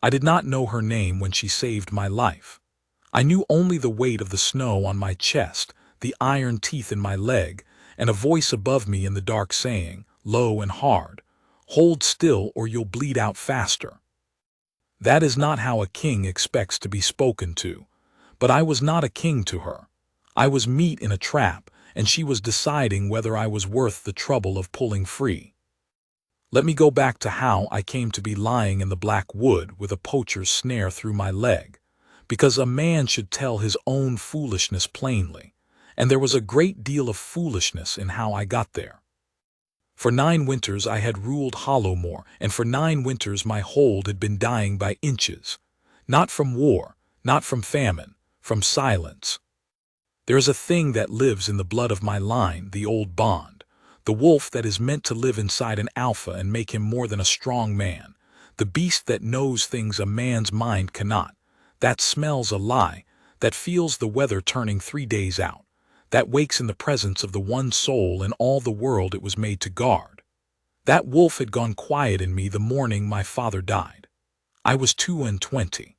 I did not know her name when she saved my life. I knew only the weight of the snow on my chest, the iron teeth in my leg, and a voice above me in the dark saying, low and hard, "Hold still or you'll bleed out faster." That is not how a king expects to be spoken to. But I was not a king to her. I was meat in a trap, and she was deciding whether I was worth the trouble of pulling free. Let me go back to how I came to be lying in the black wood with a poacher's snare through my leg, because a man should tell his own foolishness plainly, and there was a great deal of foolishness in how I got there. For 9 winters I had ruled Hollowmore, and for 9 winters my hold had been dying by inches. Not from war, not from famine, from silence. There is a thing that lives in the blood of my line, the old bond, the wolf that is meant to live inside an alpha and make him more than a strong man, the beast that knows things a man's mind cannot, that smells a lie, that feels the weather turning 3 days out, that wakes in the presence of the one soul in all the world it was made to guard. That wolf had gone quiet in me the morning my father died. I was 22.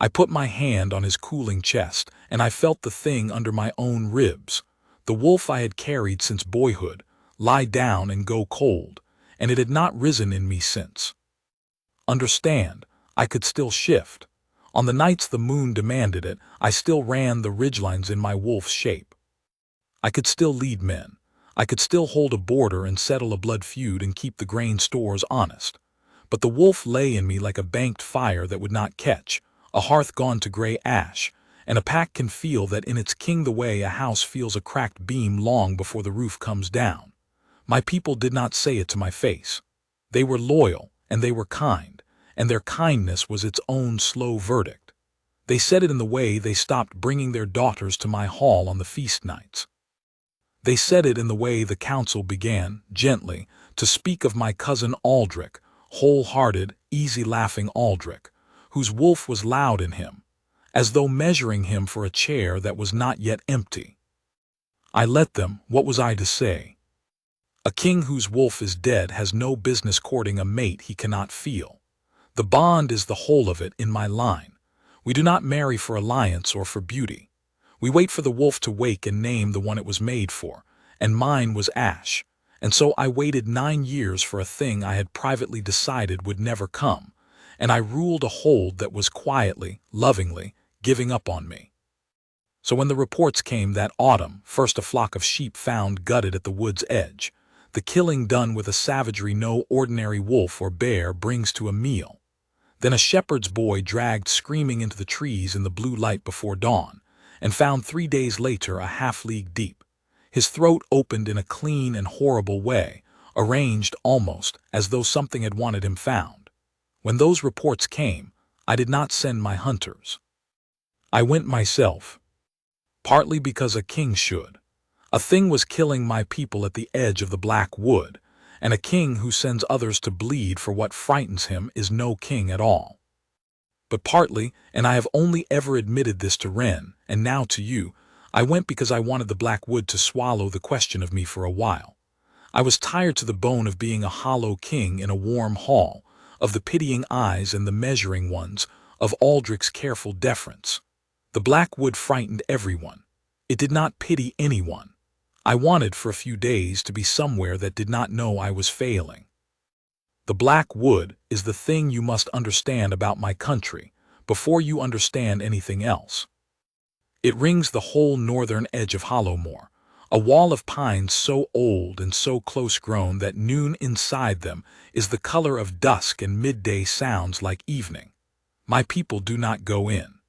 I put my hand on his cooling chest, and I felt the thing under my own ribs, the wolf I had carried since boyhood, lie down and go cold, and it had not risen in me since. Understand, I could still shift. On the nights the moon demanded it, I still ran the ridgelines in my wolf's shape. I could still lead men. I could still hold a border and settle a blood feud and keep the grain stores honest. But the wolf lay in me like a banked fire that would not catch, a hearth gone to gray ash, and a pack can feel that in its king the way a house feels a cracked beam long before the roof comes down. My people did not say it to my face. They were loyal, and they were kind, and their kindness was its own slow verdict. They said it in the way they stopped bringing their daughters to my hall on the feast nights. They said it in the way the council began, gently, to speak of my cousin Aldrich, whole-hearted, easy-laughing Aldrich, whose wolf was loud in him, as though measuring him for a chair that was not yet empty. I let them. What was I to say? A king whose wolf is dead has no business courting a mate he cannot feel. The bond is the whole of it in my line. We do not marry for alliance or for beauty. We wait for the wolf to wake and name the one it was made for, and mine was Ash, and so I waited 9 years for a thing I had privately decided would never come, and I ruled a hold that was quietly, lovingly, giving up on me. So when the reports came that autumn, first a flock of sheep found gutted at the wood's edge, the killing done with a savagery no ordinary wolf or bear brings to a meal. Then a shepherd's boy dragged screaming into the trees in the blue light before dawn, and found 3 days later a half-league deep. His throat opened in a clean and horrible way, arranged almost as though something had wanted him found. When those reports came, I did not send my hunters. I went myself, partly because a king should. A thing was killing my people at the edge of the black wood, and a king who sends others to bleed for what frightens him is no king at all. But partly, and I have only ever admitted this to Wren, and now to you, I went because I wanted the black wood to swallow the question of me for a while. I was tired to the bone of being a hollow king in a warm hall, of the pitying eyes and the measuring ones, of Aldrich's careful deference. The black wood frightened everyone. It did not pity anyone. I wanted for a few days to be somewhere that did not know I was failing. The black wood is the thing you must understand about my country before you understand anything else. It rings the whole northern edge of Hollowmore, a wall of pines so old and so close-grown that noon inside them is the color of dusk and midday sounds like evening. My people do not go in.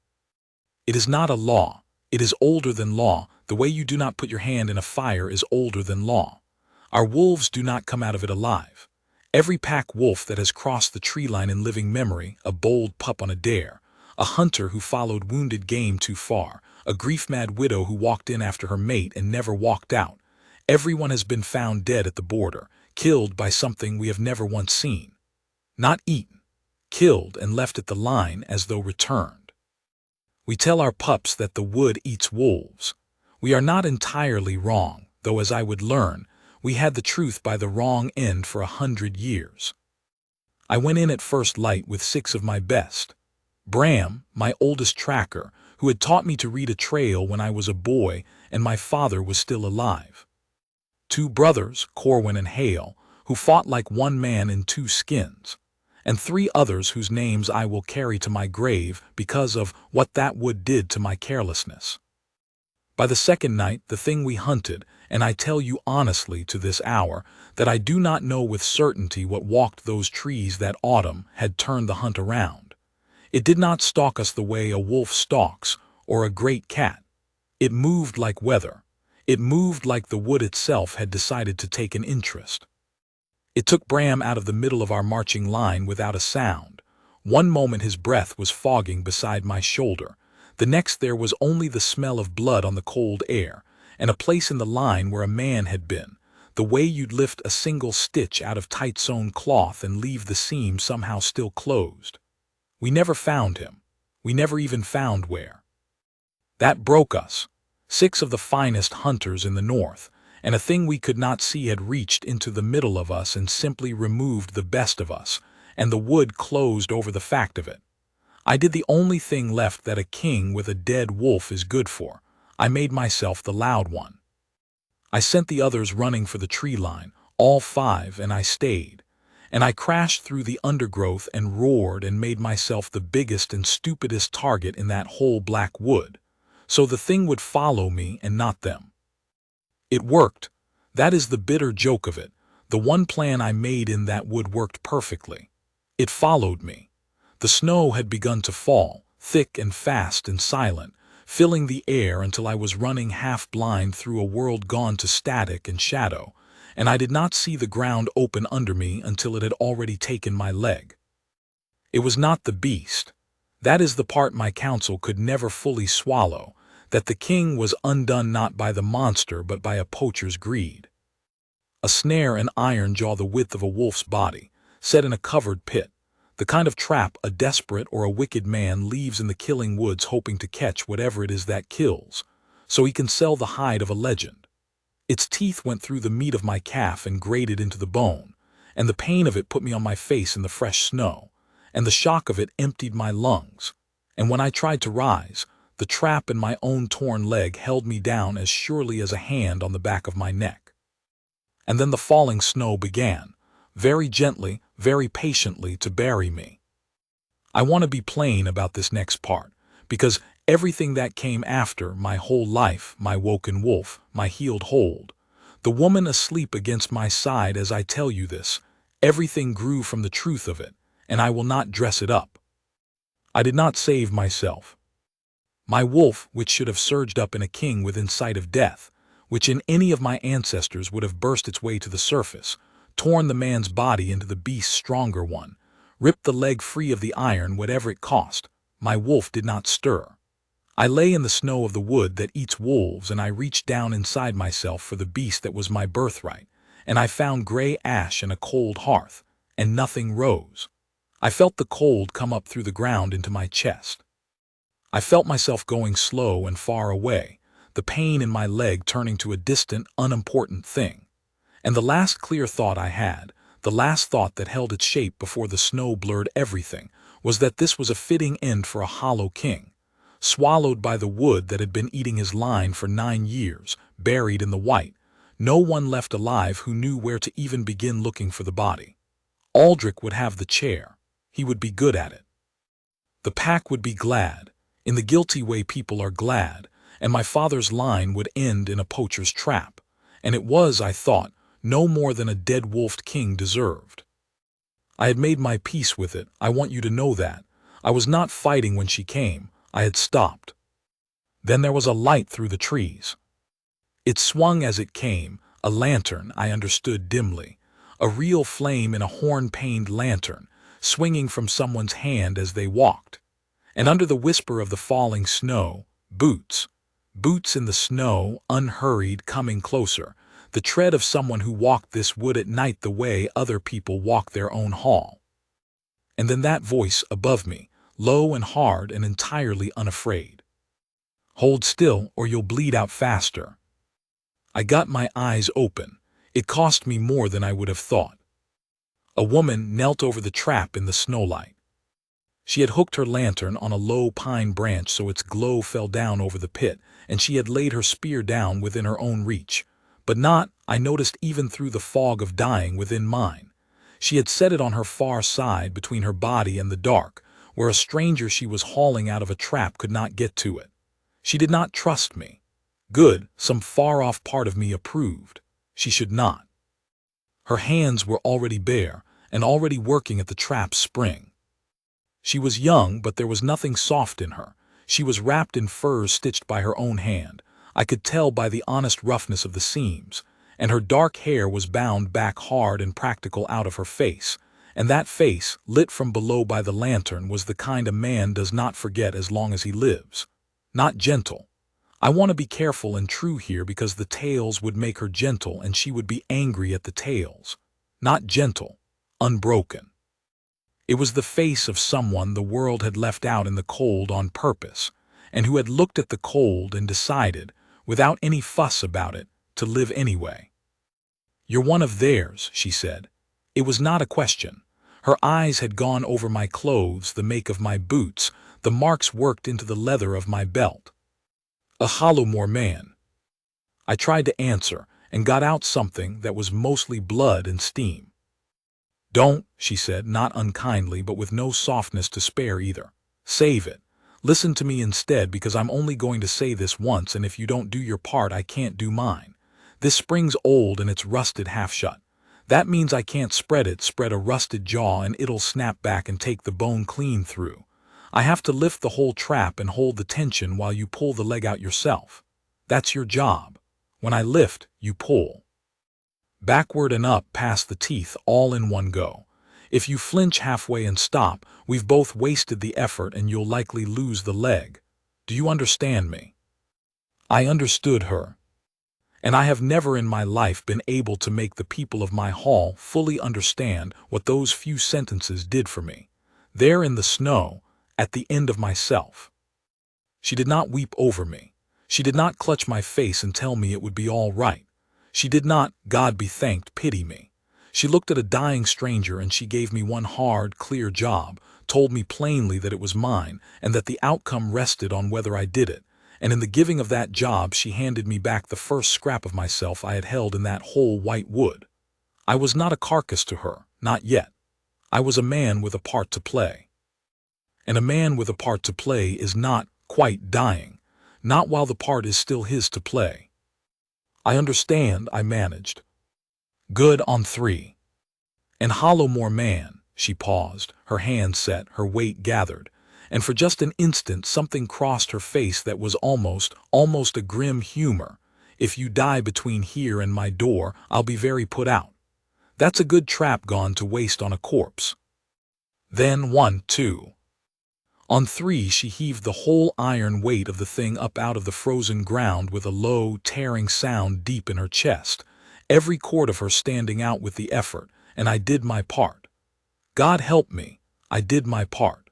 It is not a law. It is older than law. The way you do not put your hand in a fire is older than law. Our wolves do not come out of it alive. Every pack wolf that has crossed the tree line in living memory, a bold pup on a dare, a hunter who followed wounded game too far, a grief-mad widow who walked in after her mate and never walked out, everyone has been found dead at the border, killed by something we have never once seen. Not eaten, killed and left at the line as though returned. We tell our pups that the wood eats wolves. We are not entirely wrong, though as I would learn, we had the truth by the wrong end for 100 years. I went in at first light with 6 of my best. Bram, my oldest tracker, who had taught me to read a trail when I was a boy and my father was still alive. 2 brothers, Corwin and Hale, who fought like one man in 2 skins, and 3 others whose names I will carry to my grave because of what that wood did to my carelessness. By the second night, the thing we hunted, and I tell you honestly to this hour that I do not know with certainty what walked those trees that autumn, had turned the hunt around. It did not stalk us the way a wolf stalks, or a great cat. It moved like weather. It moved like the wood itself had decided to take an interest. It took Bram out of the middle of our marching line without a sound. One moment his breath was fogging beside my shoulder. The next there was only the smell of blood on the cold air, and a place in the line where a man had been, the way you'd lift a single stitch out of tight-sewn cloth and leave the seam somehow still closed. We never found him. We never even found where. That broke us. 6 of the finest hunters in the north, and a thing we could not see had reached into the middle of us and simply removed the best of us, and the wood closed over the fact of it. I did the only thing left that a king with a dead wolf is good for. I made myself the loud one. I sent the others running for the tree line, all 5, and I stayed. And I crashed through the undergrowth and roared and made myself the biggest and stupidest target in that whole black wood, so the thing would follow me and not them. It worked. That is the bitter joke of it. The one plan I made in that wood worked perfectly. It followed me. The snow had begun to fall, thick and fast and silent, filling the air until I was running half-blind through a world gone to static and shadow, and I did not see the ground open under me until it had already taken my leg. It was not the beast. That is the part my counsel could never fully swallow, that the king was undone not by the monster but by a poacher's greed. A snare and iron jaw the width of a wolf's body, set in a covered pit, the kind of trap a desperate or a wicked man leaves in the killing woods hoping to catch whatever it is that kills, so he can sell the hide of a legend. Its teeth went through the meat of my calf and grated into the bone, and the pain of it put me on my face in the fresh snow, and the shock of it emptied my lungs, and when I tried to rise, the trap in my own torn leg held me down as surely as a hand on the back of my neck. And then the falling snow began, very gently, very patiently, to bury me. I want to be plain about this next part, because everything that came after, my whole life, my woken wolf, my healed hold, the woman asleep against my side as I tell you this, everything grew from the truth of it, and I will not dress it up. I did not save myself. My wolf, which should have surged up in a king within sight of death, which in any of my ancestors would have burst its way to the surface, torn the man's body into the beast's stronger one, ripped the leg free of the iron whatever it cost, my wolf did not stir. I lay in the snow of the wood that eats wolves, and I reached down inside myself for the beast that was my birthright, and I found gray ash and a cold hearth, and nothing rose. I felt the cold come up through the ground into my chest. I felt myself going slow and far away, the pain in my leg turning to a distant, unimportant thing. And the last clear thought I had, the last thought that held its shape before the snow blurred everything, was that this was a fitting end for a hollow king, swallowed by the wood that had been eating his line for 9 years, buried in the white, no one left alive who knew where to even begin looking for the body. Aldrich would have the chair. He would be good at it. The pack would be glad, in the guilty way people are glad, and my father's line would end in a poacher's trap, and it was, I thought, no more than a dead-wolfed king deserved. I had made my peace with it, I want you to know that. I was not fighting when she came, I had stopped. Then there was a light through the trees. It swung as it came, a lantern, I understood dimly, a real flame in a horn-paned lantern, swinging from someone's hand as they walked. And under the whisper of the falling snow, boots. Boots in the snow, unhurried, coming closer, the tread of someone who walked this wood at night the way other people walk their own hall. And then that voice above me, low and hard and entirely unafraid. Hold still or you'll bleed out faster. I got my eyes open. It cost me more than I would have thought. A woman knelt over the trap in the snowlight. She had hooked her lantern on a low pine branch so its glow fell down over the pit, and she had laid her spear down within her own reach. But not, I noticed, even through the fog of dying within mine. She had set it on her far side between her body and the dark, where a stranger she was hauling out of a trap could not get to it. She did not trust me. Good, some far-off part of me approved. She should not. Her hands were already bare, and already working at the trap's spring. She was young, but there was nothing soft in her. She was wrapped in furs stitched by her own hand. I could tell by the honest roughness of the seams. And her dark hair was bound back hard and practical out of her face. And that face, lit from below by the lantern, was the kind a man does not forget as long as he lives. Not gentle. I want to be careful and true here because the tales would make her gentle and she would be angry at the tales. Not gentle. Unbroken. It was the face of someone the world had left out in the cold on purpose, and who had looked at the cold and decided, without any fuss about it, to live anyway. "You're one of theirs," she said. It was not a question. Her eyes had gone over my clothes, the make of my boots, the marks worked into the leather of my belt. "A Hollowmore man." I tried to answer, and got out something that was mostly blood and steam. "Don't," she said, not unkindly, but with no softness to spare either. "Save it. Listen to me instead, because I'm only going to say this once, and if you don't do your part, I can't do mine. This spring's old and it's rusted half shut. That means I can't spread a rusted jaw, and it'll snap back and take the bone clean through. I have to lift the whole trap and hold the tension while you pull the leg out yourself. That's your job. When I lift, you pull. Backward and up past the teeth all in one go. If you flinch halfway and stop, we've both wasted the effort and you'll likely lose the leg. Do you understand me?" I understood her. And I have never in my life been able to make the people of my hall fully understand what those few sentences did for me. There in the snow, at the end of myself. She did not weep over me. She did not clutch my face and tell me it would be all right. She did not, God be thanked, pity me. She looked at a dying stranger and she gave me one hard, clear job, told me plainly that it was mine and that the outcome rested on whether I did it. And in the giving of that job she handed me back the first scrap of myself I had held in that whole white wood. I was not a carcass to her, not yet. I was a man with a part to play. And a man with a part to play is not quite dying, not while the part is still his to play. "I understand," I managed. "Good on three." "And Hollowmore man," she paused, her hands set, her weight gathered, and for just an instant something crossed her face that was almost a grim humor. "If you die between here and my door, I'll be very put out. That's a good trap gone to waste on a corpse." Then 1, 2. On 3 she heaved the whole iron weight of the thing up out of the frozen ground with a low, tearing sound deep in her chest, every cord of her standing out with the effort, and I did my part. God help me, I did my part.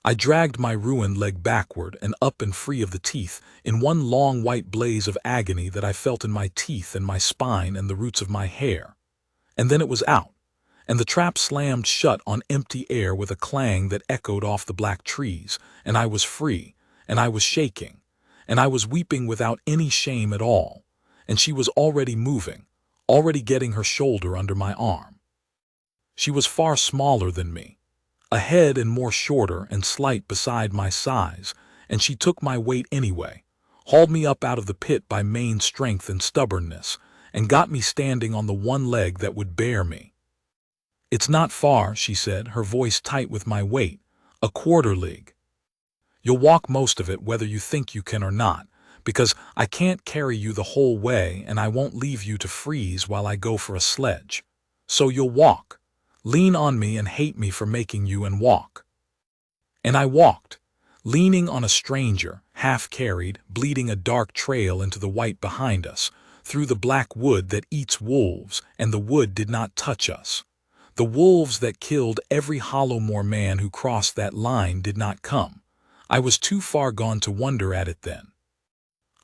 I dragged my ruined leg backward and up and free of the teeth in one long white blaze of agony that I felt in my teeth and my spine and the roots of my hair. And then it was out. And the trap slammed shut on empty air with a clang that echoed off the black trees, and I was free, and I was shaking, and I was weeping without any shame at all, and she was already moving, already getting her shoulder under my arm. She was far smaller than me, a head and more shorter and slight beside my size, and she took my weight anyway, hauled me up out of the pit by main strength and stubbornness, and got me standing on the one leg that would bear me. "It's not far," she said, her voice tight with my weight, "a quarter league. You'll walk most of it whether you think you can or not, because I can't carry you the whole way and I won't leave you to freeze while I go for a sledge. So you'll walk. Lean on me and hate me for making you and walk." And I walked, leaning on a stranger, half-carried, bleeding a dark trail into the white behind us, through the black wood that eats wolves, and the wood did not touch us. The wolves that killed every Hollowmore man who crossed that line did not come. I was too far gone to wonder at it then.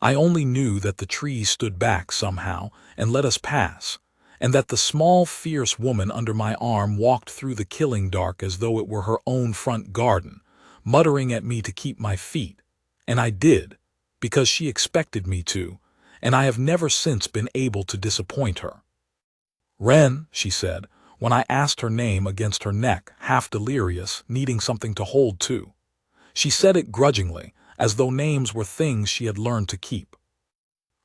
I only knew that the trees stood back somehow and let us pass, and that the small, fierce woman under my arm walked through the killing dark as though it were her own front garden, muttering at me to keep my feet. And I did, because she expected me to, and I have never since been able to disappoint her. "Wren," she said, when I asked her name against her neck, half delirious, needing something to hold to. She said it grudgingly, as though names were things she had learned to keep.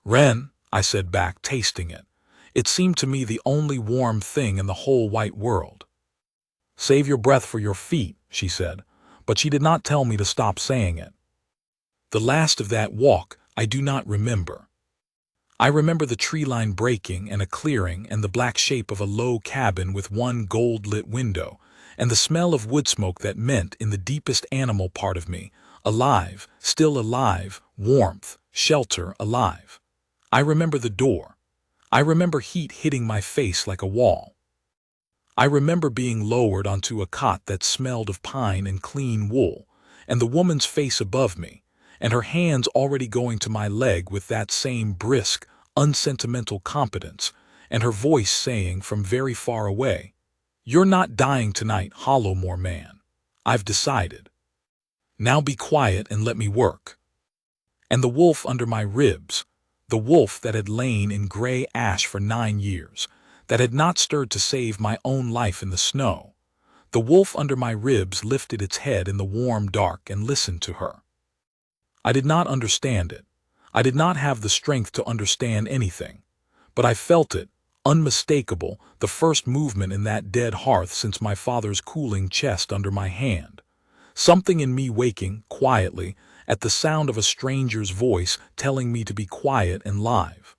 "Wren," I said back, tasting it. It seemed to me the only warm thing in the whole white world. "Save your breath for your feet," she said, but she did not tell me to stop saying it. The last of that walk I do not remember. I remember the tree line breaking and a clearing and the black shape of a low cabin with one gold-lit window, and the smell of wood smoke that meant, in the deepest animal part of me, alive, still alive, warmth, shelter, alive. I remember the door. I remember heat hitting my face like a wall. I remember being lowered onto a cot that smelled of pine and clean wool, and the woman's face above me, and her hands already going to my leg with that same brisk, unsentimental competence, and her voice saying from very far away, "You're not dying tonight, Hollowmore man. I've decided. Now be quiet and let me work." And the wolf under my ribs, the wolf that had lain in gray ash for 9 years, that had not stirred to save my own life in the snow, the wolf under my ribs lifted its head in the warm dark and listened to her. I did not understand it. I did not have the strength to understand anything, but I felt it, unmistakable, the first movement in that dead hearth since my father's cooling chest under my hand. Something in me waking, quietly, at the sound of a stranger's voice telling me to be quiet and live.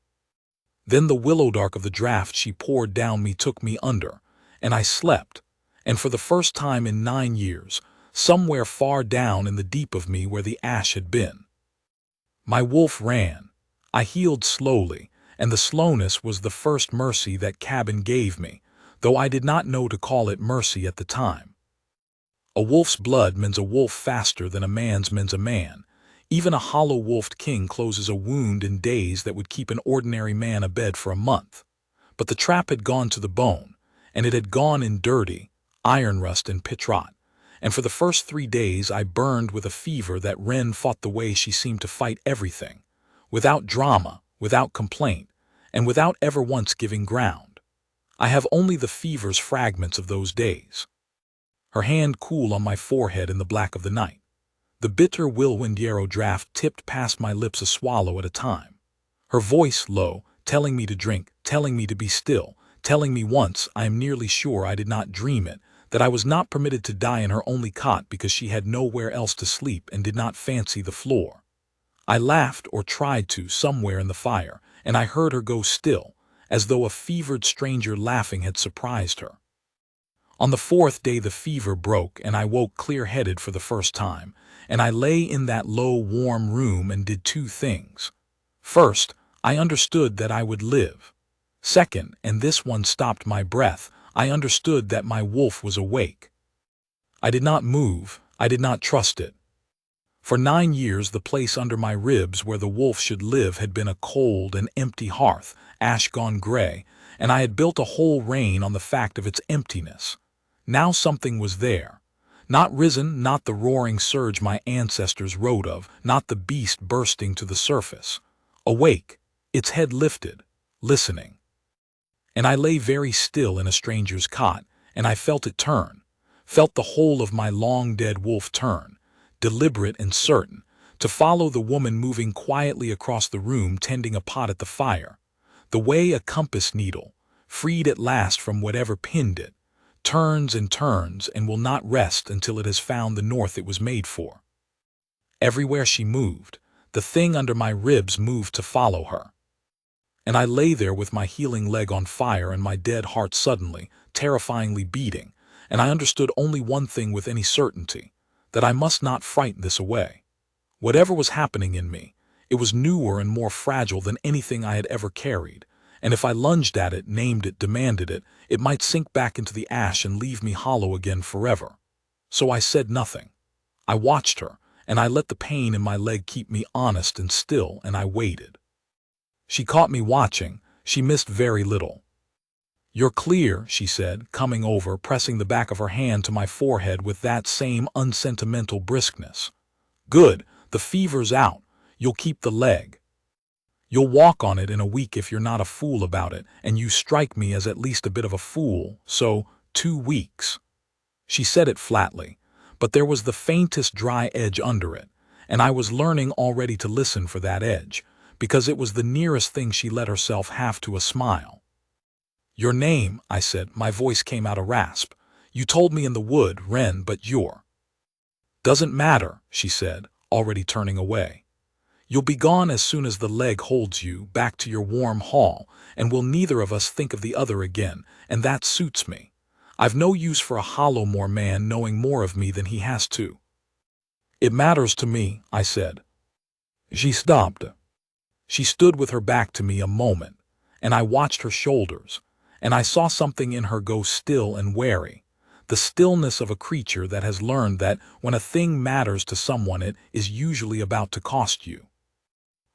Then the willow dark of the draught she poured down me took me under, and I slept, and for the first time in 9 years, somewhere far down in the deep of me where the ash had been. My wolf ran. I healed slowly, and the slowness was the first mercy that cabin gave me, though I did not know to call it mercy at the time. A wolf's blood mends a wolf faster than a man's mends a man. Even a hollow-wolfed king closes a wound in days that would keep an ordinary man abed for a month. But the trap had gone to the bone, and it had gone in dirty, iron rust and pitch rot. And for the first 3 days I burned with a fever that Wren fought the way she seemed to fight everything, without drama, without complaint, and without ever once giving ground. I have only the fever's fragments of those days. Her hand cool on my forehead in the black of the night. The bitter whirlwind yarrow draught tipped past my lips a swallow at a time. Her voice low, telling me to drink, telling me to be still, telling me once, I am nearly sure I did not dream it, that I was not permitted to die in her only cot because she had nowhere else to sleep and did not fancy the floor. I laughed, or tried to, somewhere in the fire, and I heard her go still, as though a fevered stranger laughing had surprised her. On the 4th day the fever broke, and I woke clear-headed for the first time, and I lay in that low, warm room and did 2 things. First, I understood that I would live. Second, and this one stopped my breath, I understood that my wolf was awake. I did not move. I did not trust it. For 9 years the place under my ribs where the wolf should live had been a cold and empty hearth, ash gone gray, and I had built a whole reign on the fact of its emptiness. Now something was there. Not risen, not the roaring surge my ancestors wrote of, not the beast bursting to the surface. Awake, its head lifted, listening. And I lay very still in a stranger's cot, and I felt it turn, felt the whole of my long-dead wolf turn, deliberate and certain, to follow the woman moving quietly across the room tending a pot at the fire, the way a compass needle, freed at last from whatever pinned it, turns and will not rest until it has found the north it was made for. Everywhere she moved, the thing under my ribs moved to follow her. And I lay there with my healing leg on fire and my dead heart suddenly, terrifyingly beating, and I understood only one thing with any certainty, that I must not frighten this away. Whatever was happening in me, it was newer and more fragile than anything I had ever carried, and if I lunged at it, named it, demanded it, it might sink back into the ash and leave me hollow again forever. So I said nothing. I watched her, and I let the pain in my leg keep me honest and still, and I waited. She caught me watching. She missed very little. "You're clear," she said, coming over, pressing the back of her hand to my forehead with that same unsentimental briskness. "Good, the fever's out. You'll keep the leg. You'll walk on it in a week if you're not a fool about it, and you strike me as at least a bit of a fool, so 2 weeks." She said it flatly, but there was the faintest dry edge under it, and I was learning already to listen for that edge, because it was the nearest thing she let herself have to a smile. "Your name," I said, my voice came out a rasp. "You told me in the wood, Wren, but you're—" "Doesn't matter," she said, already turning away. "You'll be gone as soon as the leg holds you back to your warm hall, and we'll neither of us think of the other again, and that suits me. I've no use for a Hollowmore man knowing more of me than he has to." "It matters to me," I said. She stopped. She stood with her back to me a moment, and I watched her shoulders, and I saw something in her go still and wary, the stillness of a creature that has learned that when a thing matters to someone it is usually about to cost you.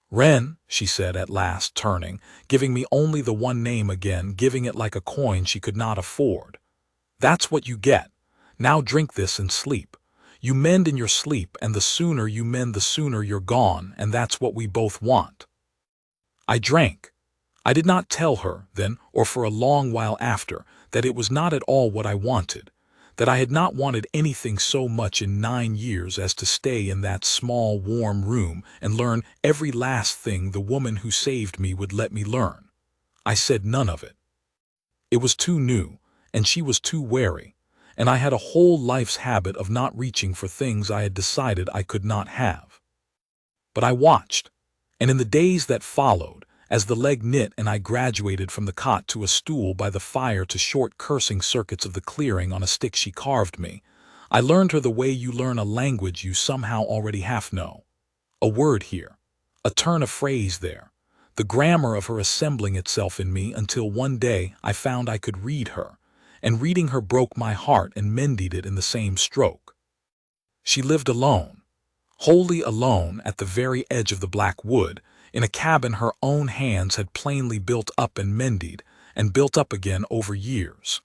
"Wren," she said at last, turning, giving me only the one name again, giving it like a coin she could not afford. "That's what you get. Now drink this and sleep. You mend in your sleep, and the sooner you mend the sooner you're gone, and that's what we both want." I drank. I did not tell her, then, or for a long while after, that it was not at all what I wanted, that I had not wanted anything so much in 9 years as to stay in that small, warm room and learn every last thing the woman who saved me would let me learn. I said none of it. It was too new, and she was too wary, and I had a whole life's habit of not reaching for things I had decided I could not have. But I watched, and in the days that followed, as the leg knit and I graduated from the cot to a stool by the fire to short cursing circuits of the clearing on a stick she carved me, I learned her the way you learn a language you somehow already half know. A word here, a turn of phrase there, the grammar of her assembling itself in me until one day I found I could read her, and reading her broke my heart and mended it in the same stroke. She lived alone, wholly alone at the very edge of the Black Wood, in a cabin her own hands had plainly built up and mended, and built up again over years.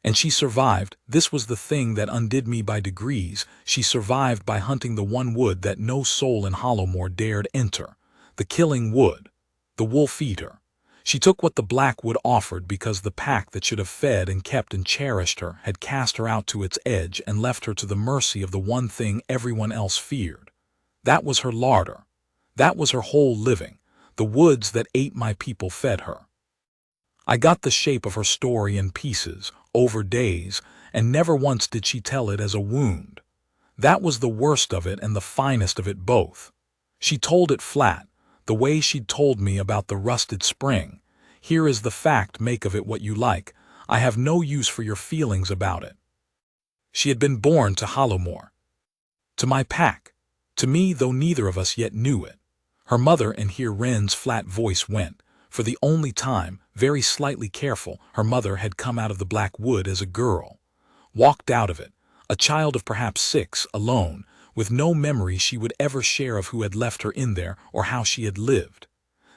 And she survived. This was the thing that undid me by degrees. She survived by hunting the one wood that no soul in Hollowmore dared enter, the killing wood, the wolf-eater. She took what the Black Wood offered because the pack that should have fed and kept and cherished her had cast her out to its edge and left her to the mercy of the one thing everyone else feared. That was her larder. That was her whole living. The woods that ate my people fed her. I got the shape of her story in pieces, over days, and never once did she tell it as a wound. That was the worst of it and the finest of it both. She told it flat, the way she'd told me about the rusted spring. "Here is the fact, make of it what you like. I have no use for your feelings about it." She had been born to Hollowmore, to my pack, to me, though neither of us yet knew it. Her mother, and here Wren's flat voice went, for the only time, very slightly careful, her mother had come out of the Black Wood as a girl, walked out of it, a child of perhaps 6, alone, with no memory she would ever share of who had left her in there or how she had lived.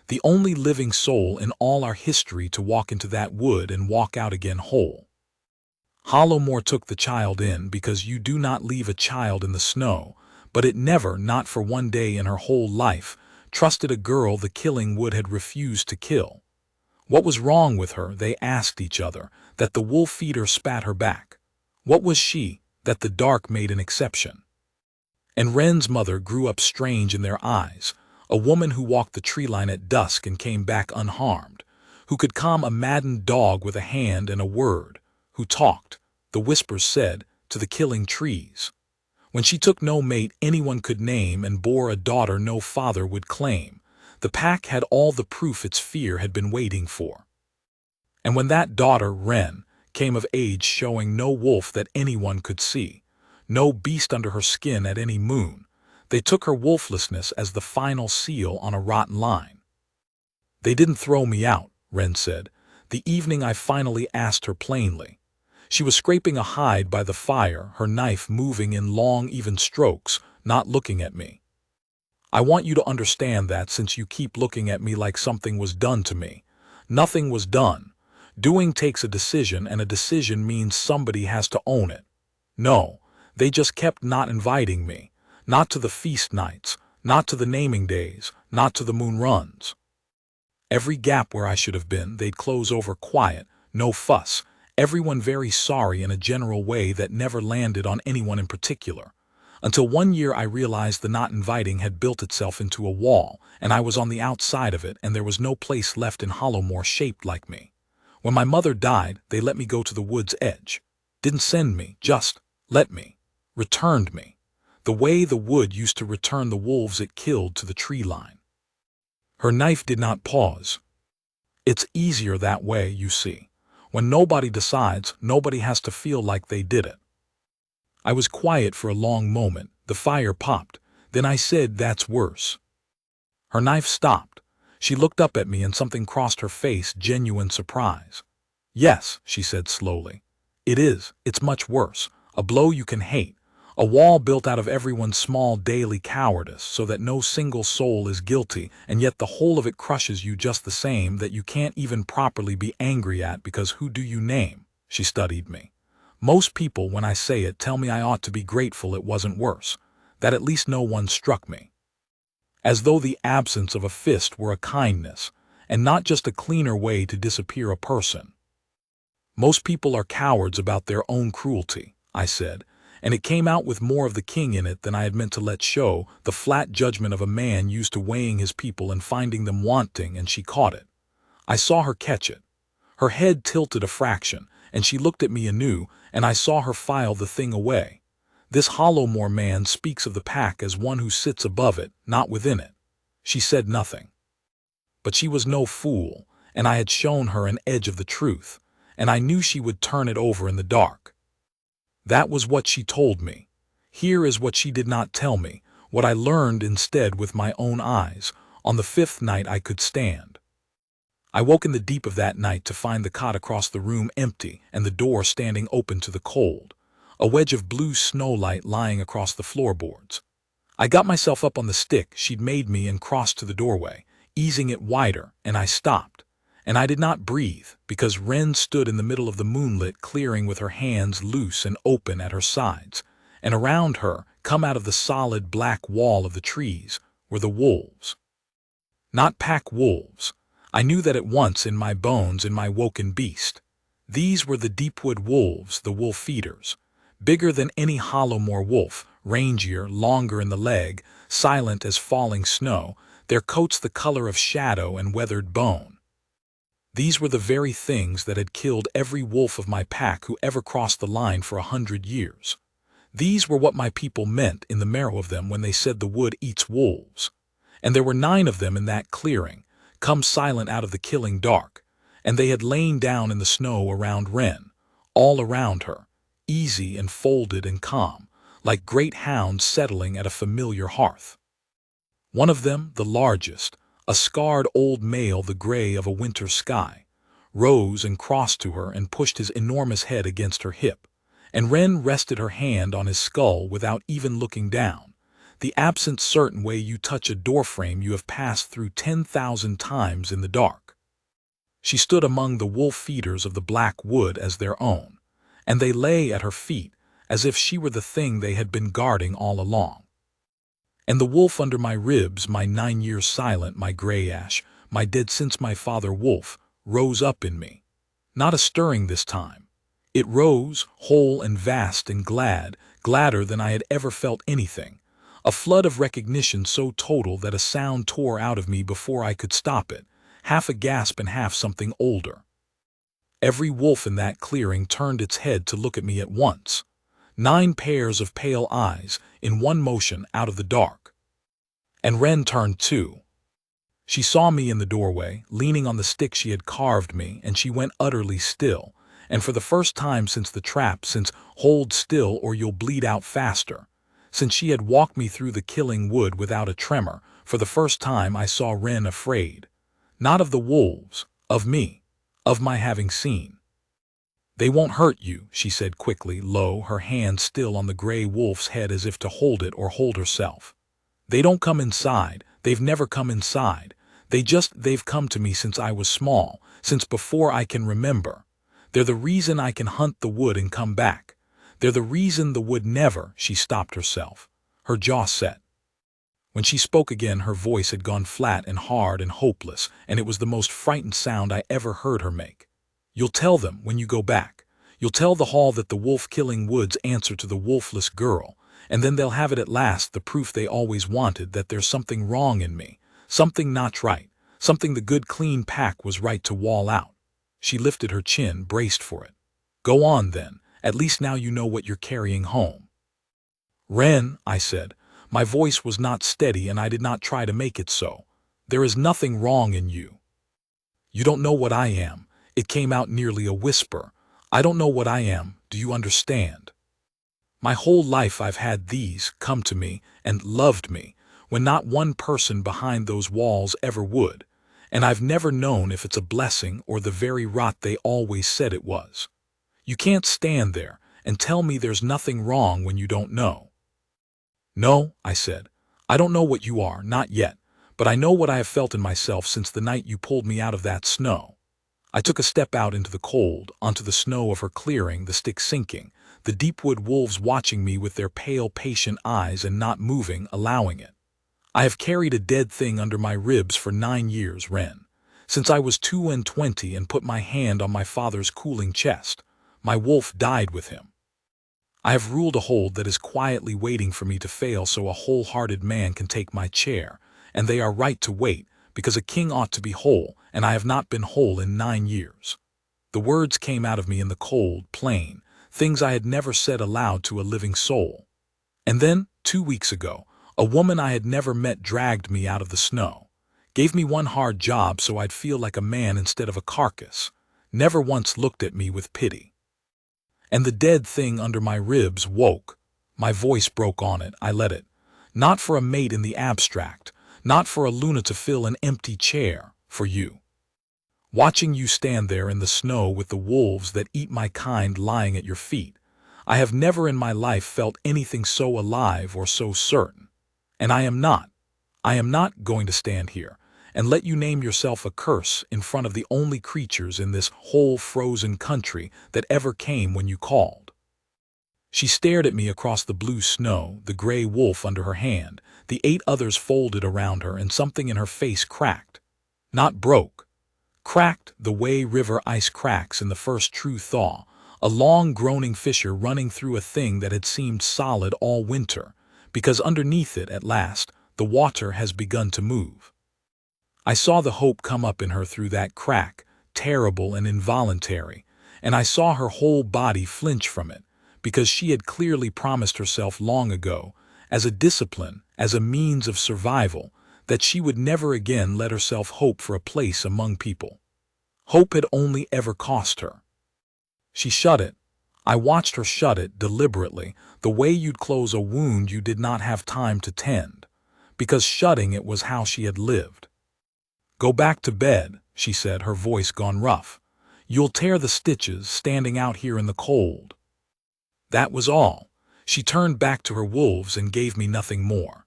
The only living soul in all our history to walk into that wood and walk out again whole. Hollowmore took the child in because you do not leave a child in the snow, but it never, not for one day in her whole life, trusted a girl the killing wood had refused to kill. What was wrong with her, they asked each other, that the wolf-eater spat her back? What was she, that the dark made an exception? And Wren's mother grew up strange in their eyes, a woman who walked the tree line at dusk and came back unharmed, who could calm a maddened dog with a hand and a word, who talked, the whispers said, to the killing trees. When she took no mate anyone could name and bore a daughter no father would claim, the pack had all the proof its fear had been waiting for. And when that daughter, Wren, came of age showing no wolf that anyone could see, no beast under her skin at any moon, they took her wolflessness as the final seal on a rotten line. "They didn't throw me out," Wren said, the evening I finally asked her plainly. She was scraping a hide by the fire, her knife moving in long, even strokes, not looking at me. "I want you to understand that since you keep looking at me like something was done to me. Nothing was done. Doing takes a decision, and a decision means somebody has to own it. No, they just kept not inviting me. Not to the feast nights, not to the naming days, not to the moon runs. Every gap where I should have been, they'd close over quiet, no fuss, everyone very sorry in a general way that never landed on anyone in particular. Until one year I realized the not inviting had built itself into a wall, and I was on the outside of it, and there was no place left in Hollowmore shaped like me. When my mother died, they let me go to the wood's edge. Didn't send me, just let me. Returned me. The way the wood used to return the wolves it killed to the tree line. Her knife did not pause. It's easier that way, you see. When nobody decides, nobody has to feel like they did it. I was quiet for a long moment. The fire popped. Then I said, "That's worse." Her knife stopped. She looked up at me and something crossed her face, genuine surprise. "Yes," she said slowly. "It is. It's much worse. A blow you can hate. A wall built out of everyone's small daily cowardice so that no single soul is guilty, and yet the whole of it crushes you just the same, that you can't even properly be angry at because who do you name?" She studied me. "Most people, when I say it, tell me I ought to be grateful it wasn't worse, that at least no one struck me. As though the absence of a fist were a kindness, and not just a cleaner way to disappear a person. Most people are cowards about their own cruelty," I said, and it came out with more of the king in it than I had meant to let show, the flat judgment of a man used to weighing his people and finding them wanting, and she caught it. I saw her catch it. Her head tilted a fraction, and she looked at me anew, and I saw her file the thing away. This Hollowmore man speaks of the pack as one who sits above it, not within it. She said nothing. But she was no fool, and I had shown her an edge of the truth, and I knew she would turn it over in the dark. That was what she told me. Here is what she did not tell me, what I learned instead with my own eyes, on the 5th night I could stand. I woke in the deep of that night to find the cot across the room empty and the door standing open to the cold, a wedge of blue snowlight lying across the floorboards. I got myself up on the stick she'd made me and crossed to the doorway, easing it wider, and I stopped. And I did not breathe, because Wren stood in the middle of the moonlit clearing with her hands loose and open at her sides, and around her, come out of the solid black wall of the trees, were the wolves. Not pack wolves. I knew that at once in my bones, in my woken beast. These were the deepwood wolves, the wolf eaters. Bigger than any Hollowmore wolf, rangier, longer in the leg, silent as falling snow, their coats the color of shadow and weathered bone. These were the very things that had killed every wolf of my pack who ever crossed the line for 100 years. These were what my people meant in the marrow of them when they said the wood eats wolves. And there were 9 of them in that clearing, come silent out of the killing dark, and they had lain down in the snow around Wren, all around her, easy and folded and calm, like great hounds settling at a familiar hearth. One of them, the largest, a scarred old male the gray of a winter sky, rose and crossed to her and pushed his enormous head against her hip, and Wren rested her hand on his skull without even looking down, the absent certain way you touch a doorframe you have passed through 10,000 times in the dark. She stood among the wolf feeders of the black wood as their own, and they lay at her feet as if she were the thing they had been guarding all along. And the wolf under my ribs, my 9 years silent, my gray ash, my dead since my father wolf, rose up in me. Not a stirring this time. It rose, whole and vast and glad, gladder than I had ever felt anything. A flood of recognition so total that a sound tore out of me before I could stop it, half a gasp and half something older. Every wolf in that clearing turned its head to look at me at once. 9 pairs of pale eyes, in one motion out of the dark. And Wren turned too. She saw me in the doorway, leaning on the stick she had carved me, and she went utterly still, and for the first time since the trap, since hold still or you'll bleed out faster, since she had walked me through the killing wood without a tremor, for the first time I saw Wren afraid. Not of the wolves, of me, of my having seen. "They won't hurt you," she said quickly, low, her hand still on the gray wolf's head as if to hold it or hold herself. "They don't come inside, they've never come inside. They've come to me since I was small, since before I can remember. They're the reason I can hunt the wood and come back. They're the reason the wood never—" She stopped herself, her jaw set. When she spoke again, her voice had gone flat and hard and hopeless, and it was the most frightened sound I ever heard her make. "You'll tell them when you go back. You'll tell the hall that the wolf-killing woods answer to the wolfless girl, and then they'll have it at last, the proof they always wanted, that there's something wrong in me, something not right, something the good clean pack was right to wall out." She lifted her chin, braced for it. "Go on then, at least now you know what you're carrying home." "Wren," I said. My voice was not steady, and I did not try to make it so. "There is nothing wrong in you." "You don't know what I am." It came out nearly a whisper. "I don't know what I am, do you understand? My whole life I've had these come to me and loved me, when not one person behind those walls ever would, and I've never known if it's a blessing or the very rot they always said it was. You can't stand there and tell me there's nothing wrong when you don't know." "No," I said. "I don't know what you are, not yet, but I know what I have felt in myself since the night you pulled me out of that snow." I took a step out into the cold, onto the snow of her clearing, the stick sinking, the deep-wood wolves watching me with their pale, patient eyes and not moving, allowing it. "I have carried a dead thing under my ribs for 9 years, Wren, since I was 22 and put my hand on my father's cooling chest. My wolf died with him. I have ruled a hold that is quietly waiting for me to fail so a wholehearted man can take my chair, and they are right to wait, because a king ought to be whole, and I have not been whole in 9 years. The words came out of me in the cold, plain, things I had never said aloud to a living soul. And then, 2 weeks ago, a woman I had never met dragged me out of the snow, gave me one hard job so I'd feel like a man instead of a carcass, never once looked at me with pity. And the dead thing under my ribs woke. My voice broke on it, I let it. Not for a mate in the abstract, not for a Luna to fill an empty chair, for you. Watching you stand there in the snow with the wolves that eat my kind lying at your feet, I have never in my life felt anything so alive or so certain. And I am not going to stand here and let you name yourself a curse in front of the only creatures in this whole frozen country that ever came when you called." She stared at me across the blue snow, the gray wolf under her hand, the 8 others folded around her, and something in her face cracked. Not broke. Cracked the way river ice cracks in the first true thaw, a long groaning fissure running through a thing that had seemed solid all winter, because underneath it, at last, the water has begun to move. I saw the hope come up in her through that crack, terrible and involuntary, and I saw her whole body flinch from it, because she had clearly promised herself long ago, as a discipline, as a means of survival, that she would never again let herself hope for a place among people. Hope had only ever cost her. She shut it. I watched her shut it deliberately, the way you'd close a wound you did not have time to tend, because shutting it was how she had lived. "Go back to bed," she said, her voice gone rough. "You'll tear the stitches standing out here in the cold." That was all. She turned back to her wolves and gave me nothing more.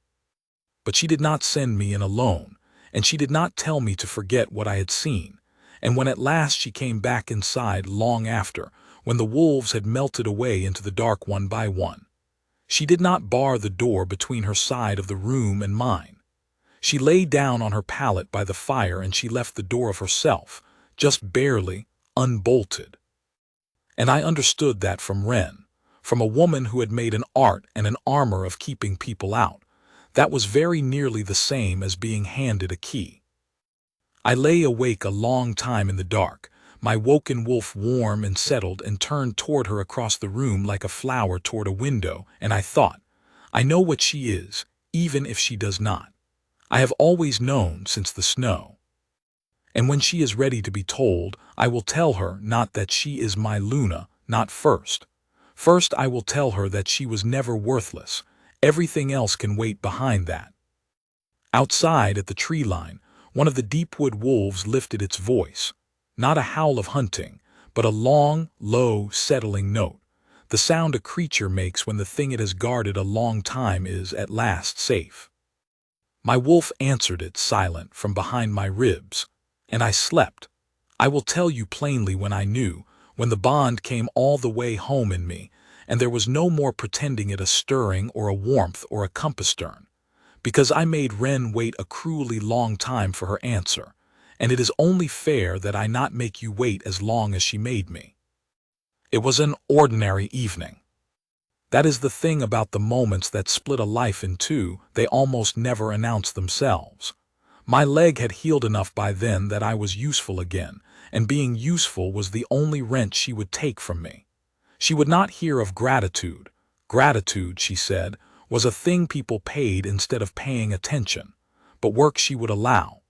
But she did not send me in alone, and she did not tell me to forget what I had seen. And when at last she came back inside long after, when the wolves had melted away into the dark one by one, she did not bar the door between her side of the room and mine. She lay down on her pallet by the fire and she left the door of herself, just barely, unbolted. And I understood that from Wren, from a woman who had made an art and an armor of keeping people out. That was very nearly the same as being handed a key. I lay awake a long time in the dark, my woken wolf warm and settled, and turned toward her across the room like a flower toward a window, and I thought, I know what she is, even if she does not. I have always known since the snow. And when she is ready to be told, I will tell her not that she is my Luna, not first. First I will tell her that she was never worthless. Everything else can wait behind that. Outside at the tree line, one of the deepwood wolves lifted its voice. Not a howl of hunting, but a long, low, settling note. The sound a creature makes when the thing it has guarded a long time is at last safe. My wolf answered it silent from behind my ribs, and I slept. I will tell you plainly when I knew, when the bond came all the way home in me, and there was no more pretending it a stirring or a warmth or a compass turn, because I made Wren wait a cruelly long time for her answer, and it is only fair that I not make you wait as long as she made me. It was an ordinary evening. That is the thing about the moments that split a life in two, they almost never announce themselves. My leg had healed enough by then that I was useful again, and being useful was the only rent she would take from me. She would not hear of gratitude. Gratitude, she said, was a thing people paid instead of paying attention, but work she would allow.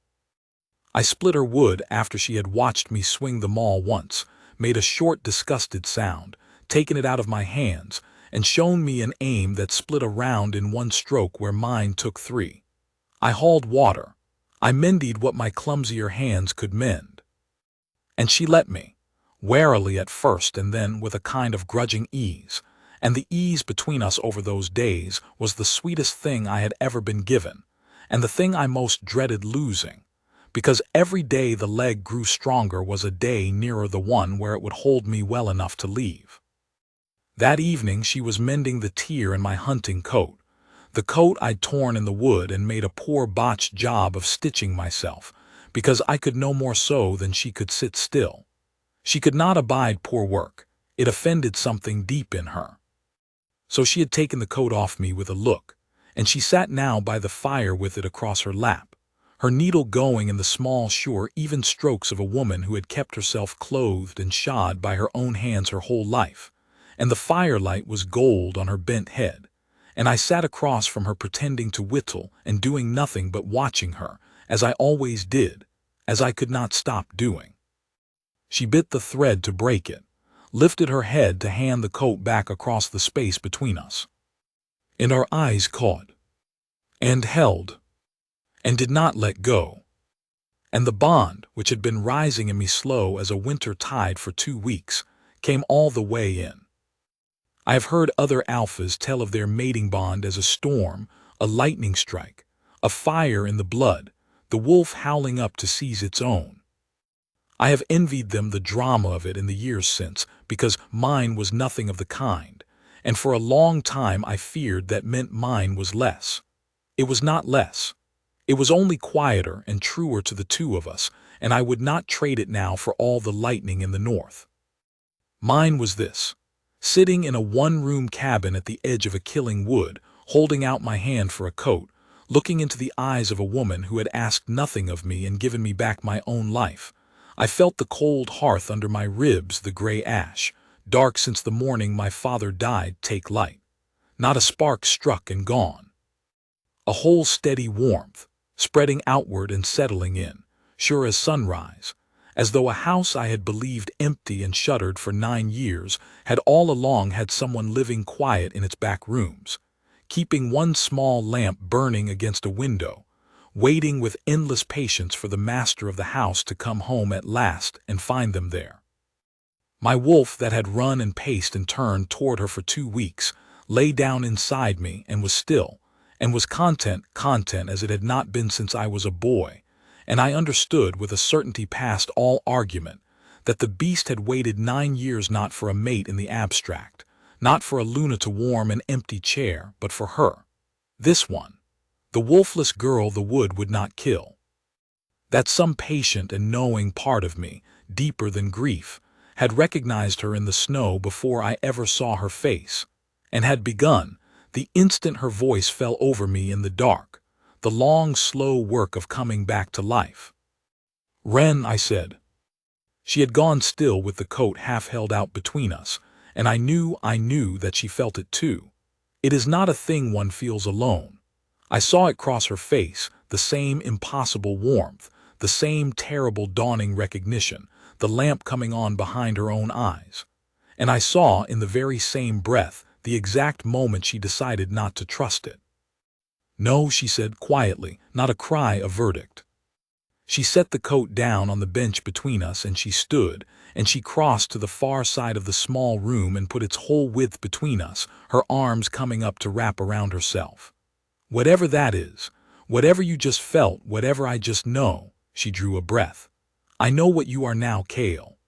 I split her wood after she had watched me swing the maul once, made a short disgusted sound, taken it out of my hands, and shown me an aim that split a round in one stroke where mine took three. I hauled water. I mended what my clumsier hands could mend. And she let me, warily at first and then with a kind of grudging ease, and the ease between us over those days was the sweetest thing I had ever been given, and the thing I most dreaded losing, because every day the leg grew stronger was a day nearer the one where it would hold me well enough to leave. That evening she was mending the tear in my hunting coat, the coat I'd torn in the wood and made a poor botched job of stitching myself, because I could no more sew than she could sit still. She could not abide poor work. It offended something deep in her. So she had taken the coat off me with a look, and she sat now by the fire with it across her lap, her needle going in the small, sure, even strokes of a woman who had kept herself clothed and shod by her own hands her whole life, and the firelight was gold on her bent head, and I sat across from her pretending to whittle and doing nothing but watching her, as I always did, as I could not stop doing. She bit the thread to break it, lifted her head to hand the coat back across the space between us. And our eyes caught, and held, and did not let go. And the bond, which had been rising in me slow as a winter tide for 2 weeks, came all the way in. I have heard other alphas tell of their mating bond as a storm, a lightning strike, a fire in the blood, the wolf howling up to seize its own. I have envied them the drama of it in the years since, because mine was nothing of the kind, and for a long time I feared that meant mine was less. It was not less. It was only quieter and truer to the two of us, and I would not trade it now for all the lightning in the north. Mine was this: sitting in a one-room cabin at the edge of a killing wood, holding out my hand for a coat, looking into the eyes of a woman who had asked nothing of me and given me back my own life. I felt the cold hearth under my ribs, the gray ash, dark since the morning my father died, take light. Not a spark struck and gone. A whole steady warmth, spreading outward and settling in, sure as sunrise, as though a house I had believed empty and shuttered for 9 years had all along had someone living quiet in its back rooms, keeping one small lamp burning against a window, waiting with endless patience for the master of the house to come home at last and find them there. My wolf that had run and paced and turned toward her for 2 weeks, lay down inside me and was still, and was content as it had not been since I was a boy, and I understood with a certainty past all argument that the beast had waited 9 years not for a mate in the abstract, not for a Luna to warm an empty chair, but for her. This one, the wolfless girl the wood would not kill. That some patient and knowing part of me, deeper than grief, had recognized her in the snow before I ever saw her face, and had begun, the instant her voice fell over me in the dark, the long, slow work of coming back to life. "Wren," I said. She had gone still with the coat half held out between us, and I knew that she felt it too. It is not a thing one feels alone. I saw it cross her face, the same impossible warmth, the same terrible dawning recognition, the lamp coming on behind her own eyes. And I saw, in the very same breath, the exact moment she decided not to trust it. "No," she said quietly, not a cry, a verdict. She set the coat down on the bench between us, and she stood, and she crossed to the far side of the small room and put its whole width between us, her arms coming up to wrap around herself. "Whatever that is, whatever you just felt, whatever I just know," she drew a breath, I know what you are now, Kale.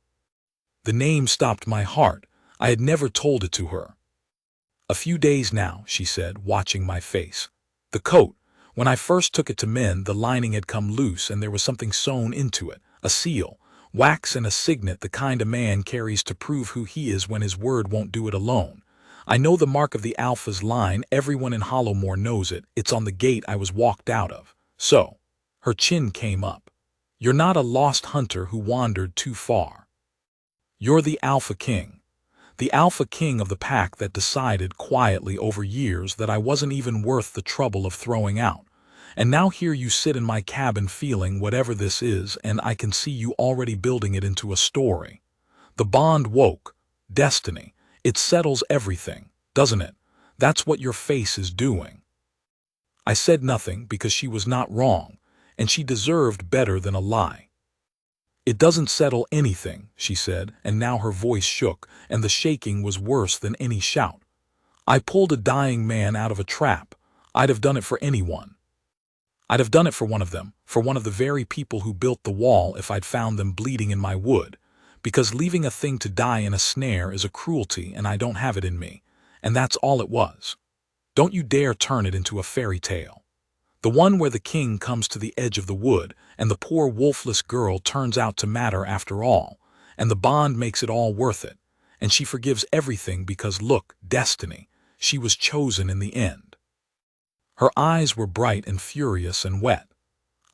The name stopped my heart. I had never told it to her. A few days now, she said, watching my face. The coat. When I first took it to mend, the lining had come loose and there was something sewn into it, a seal, wax and a signet, the kind a man carries to prove who he is when his word won't do it alone. I know the mark of the Alpha's line. Everyone in Hollowmore knows it. It's on the gate I was walked out of. So, her chin came up. You're not a lost hunter who wandered too far. You're the Alpha King. The Alpha King of the pack that decided quietly over years that I wasn't even worth the trouble of throwing out. And now here you sit in my cabin feeling whatever this is, and I can see you already building it into a story. The bond woke. Destiny. It settles everything, doesn't it? That's what your face is doing. I said nothing because she was not wrong, and she deserved better than a lie. It doesn't settle anything, she said, and now her voice shook, and the shaking was worse than any shout. I pulled a dying man out of a trap. I'd have done it for anyone. I'd have done it for one of them, for one of the very people who built the wall if I'd found them bleeding in my wood. Because leaving a thing to die in a snare is a cruelty and I don't have it in me. And that's all it was. Don't you dare turn it into a fairy tale. The one where the king comes to the edge of the wood and the poor wolfless girl turns out to matter after all, and the bond makes it all worth it, and she forgives everything because look, destiny, she was chosen in the end. Her eyes were bright and furious and wet.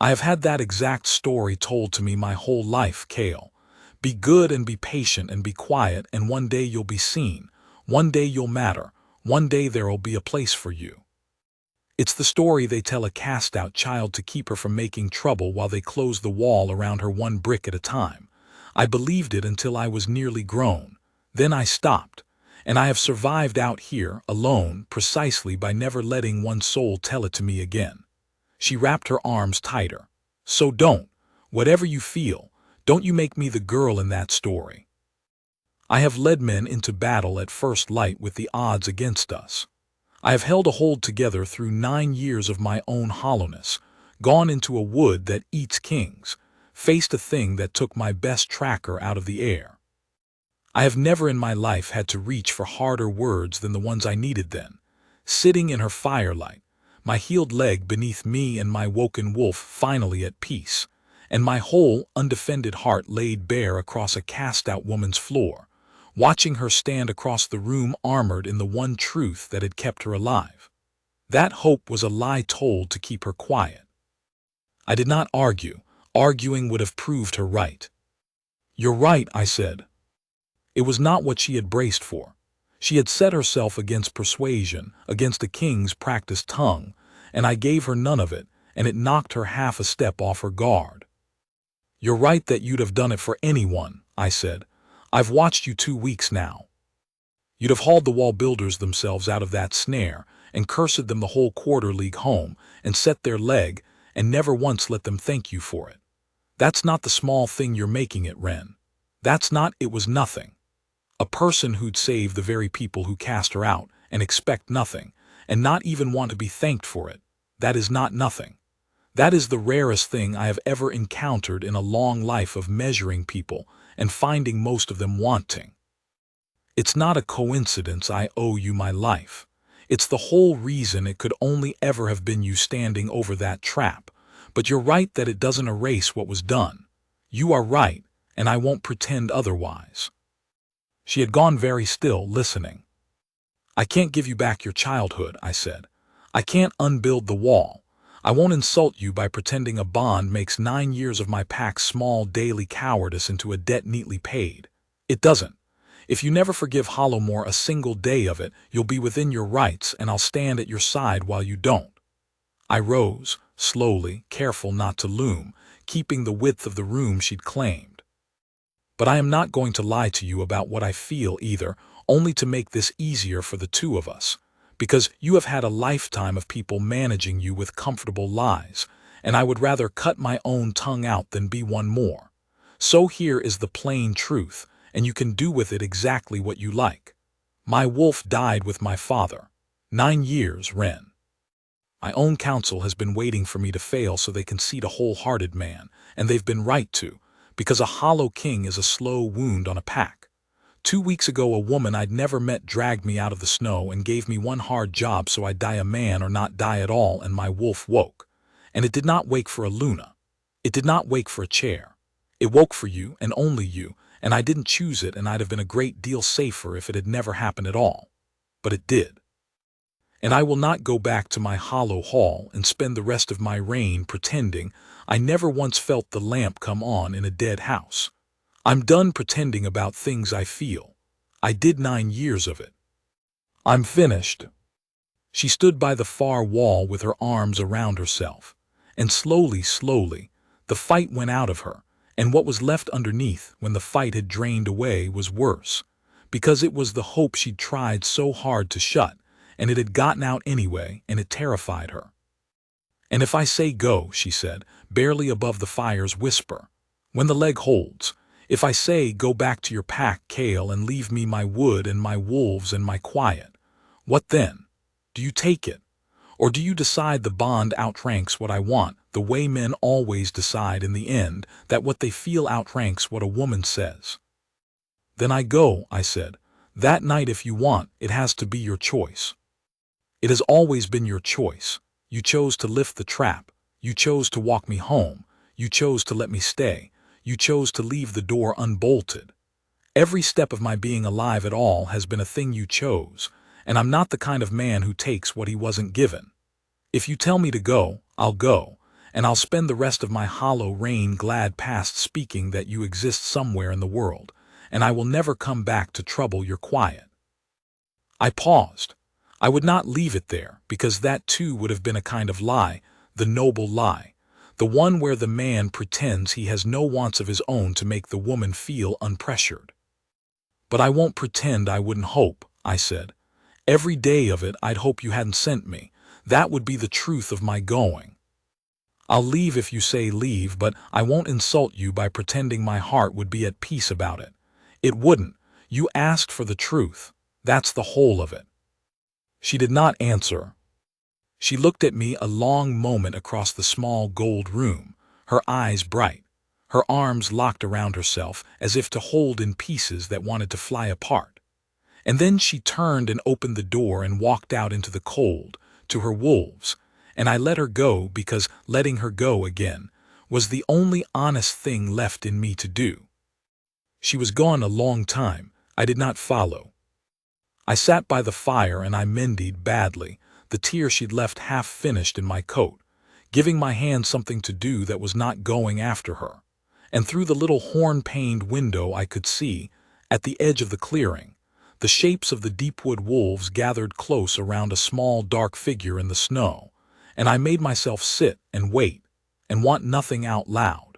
I have had that exact story told to me my whole life, Kale. Be good and be patient and be quiet, and one day you'll be seen. One day you'll matter. One day there'll be a place for you. It's the story they tell a cast-out child to keep her from making trouble while they close the wall around her one brick at a time. I believed it until I was nearly grown. Then I stopped. And I have survived out here, alone, precisely by never letting one soul tell it to me again. She wrapped her arms tighter. So don't. Whatever you feel, don't you make me the girl in that story. I have led men into battle at first light with the odds against us. I have held a hold together through 9 years of my own hollowness, gone into a wood that eats kings, faced a thing that took my best tracker out of the air. I have never in my life had to reach for harder words than the ones I needed then. Sitting in her firelight, my healed leg beneath me and my woken wolf finally at peace, and my whole, undefended heart laid bare across a cast-out woman's floor, watching her stand across the room armored in the one truth that had kept her alive. That hope was a lie told to keep her quiet. I did not argue. Arguing would have proved her right. You're right, I said. It was not what she had braced for. She had set herself against persuasion, against a king's practiced tongue, and I gave her none of it, and it knocked her half a step off her guard. You're right that you'd have done it for anyone, I said. I've watched you 2 weeks now. You'd have hauled the wall builders themselves out of that snare and cursed them the whole quarter league home and set their leg and never once let them thank you for it. That's not the small thing you're making it, Wren. That's not, it was nothing. A person who'd save the very people who cast her out and expect nothing and not even want to be thanked for it. That is not nothing. That is the rarest thing I have ever encountered in a long life of measuring people and finding most of them wanting. It's not a coincidence I owe you my life. It's the whole reason it could only ever have been you standing over that trap. But you're right that it doesn't erase what was done. You are right, and I won't pretend otherwise. She had gone very still, listening. I can't give you back your childhood, I said. I can't unbuild the wall. I won't insult you by pretending a bond makes 9 years of my pack's small daily cowardice into a debt neatly paid. It doesn't. If you never forgive Hollowmore a single day of it, you'll be within your rights, and I'll stand at your side while you don't. I rose, slowly, careful not to loom, keeping the width of the room she'd claimed. But I am not going to lie to you about what I feel either, only to make this easier for the two of us. Because you have had a lifetime of people managing you with comfortable lies, and I would rather cut my own tongue out than be one more. So here is the plain truth, and you can do with it exactly what you like. My wolf died with my father. 9 years, Wren. My own counsel has been waiting for me to fail so they can seat a wholehearted man, and they've been right to, because a hollow king is a slow wound on a pack. 2 weeks ago, a woman I'd never met dragged me out of the snow and gave me one hard job so I'd die a man or not die at all, and my wolf woke. And it did not wake for a Luna. It did not wake for a chair. It woke for you and only you, and I didn't choose it, and I'd have been a great deal safer if it had never happened at all. But it did. And I will not go back to my hollow hall and spend the rest of my reign pretending I never once felt the lamp come on in a dead house. I'm done pretending about things I feel. I did 9 years of it. I'm finished. She stood by the far wall with her arms around herself, and slowly, the fight went out of her, and what was left underneath when the fight had drained away was worse, because it was the hope she'd tried so hard to shut, and it had gotten out anyway, and it terrified her. And if I say go, she said, barely above the fire's whisper, when the leg holds, if I say go back to your pack, Kale, and leave me my wood and my wolves and my quiet, what then? Do you take it? Or do you decide the bond outranks what I want, the way men always decide in the end, that what they feel outranks what a woman says? Then I go, I said. That night, if you want, it has to be your choice. It has always been your choice. You chose to lift the trap. You chose to walk me home. You chose to let me stay. You chose to leave the door unbolted. Every step of my being alive at all has been a thing you chose, and I'm not the kind of man who takes what he wasn't given. If you tell me to go, I'll go, and I'll spend the rest of my hollow reign glad past speaking that you exist somewhere in the world, and I will never come back to trouble your quiet. I paused. I would not leave it there, because that too would have been a kind of lie, the noble lie, the one where the man pretends he has no wants of his own to make the woman feel unpressured. But I won't pretend I wouldn't hope, I said. Every day of it I'd hope you hadn't sent me. That would be the truth of my going. I'll leave if you say leave, but I won't insult you by pretending my heart would be at peace about it. It wouldn't. You asked for the truth. That's the whole of it. She did not answer. She looked at me a long moment across the small gold room, her eyes bright, her arms locked around herself as if to hold in pieces that wanted to fly apart. And then she turned and opened the door and walked out into the cold, to her wolves, and I let her go because letting her go again was the only honest thing left in me to do. She was gone a long time. I did not follow. I sat by the fire and I mended badly, the tear she'd left half finished in my coat, giving my hand something to do that was not going after her. And through the little horn-paned window I could see, at the edge of the clearing, the shapes of the deepwood wolves gathered close around a small dark figure in the snow, and I made myself sit and wait and want nothing out loud.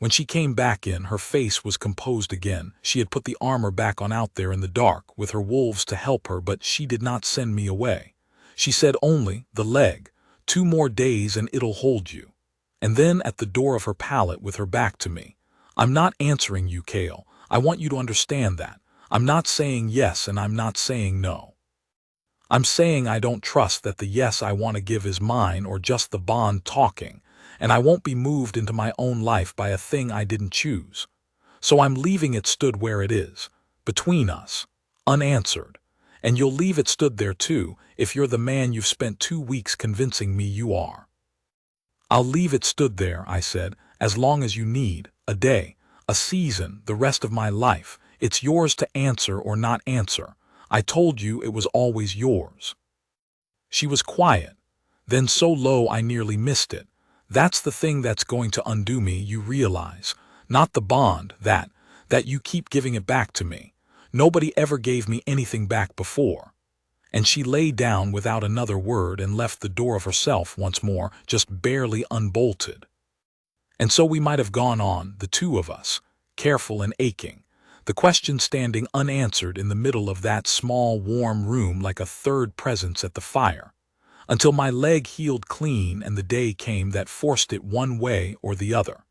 When she came back in, her face was composed again. She had put the armor back on out there in the dark with her wolves to help her, but she did not send me away. She said only, the leg, 2 more days and it'll hold you. And then at the door of her pallet with her back to me, I'm not answering you, Kale. I want you to understand that. I'm not saying yes and I'm not saying no. I'm saying I don't trust that the yes I want to give is mine or just the bond talking, and I won't be moved into my own life by a thing I didn't choose. So I'm leaving it stood where it is, between us, unanswered. And you'll leave it stood there too, if you're the man you've spent 2 weeks convincing me you are. I'll leave it stood there, I said, as long as you need, a day, a season, the rest of my life. It's yours to answer or not answer. I told you it was always yours. She was quiet, then so low I nearly missed it. That's the thing that's going to undo me, you realize. Not the bond, that you keep giving it back to me. Nobody ever gave me anything back before. And she lay down without another word and left the door of herself once more, just barely unbolted. And so we might have gone on, the two of us, careful and aching, the question standing unanswered in the middle of that small warm room like a third presence at the fire, until my leg healed clean and the day came that forced it one way or the other.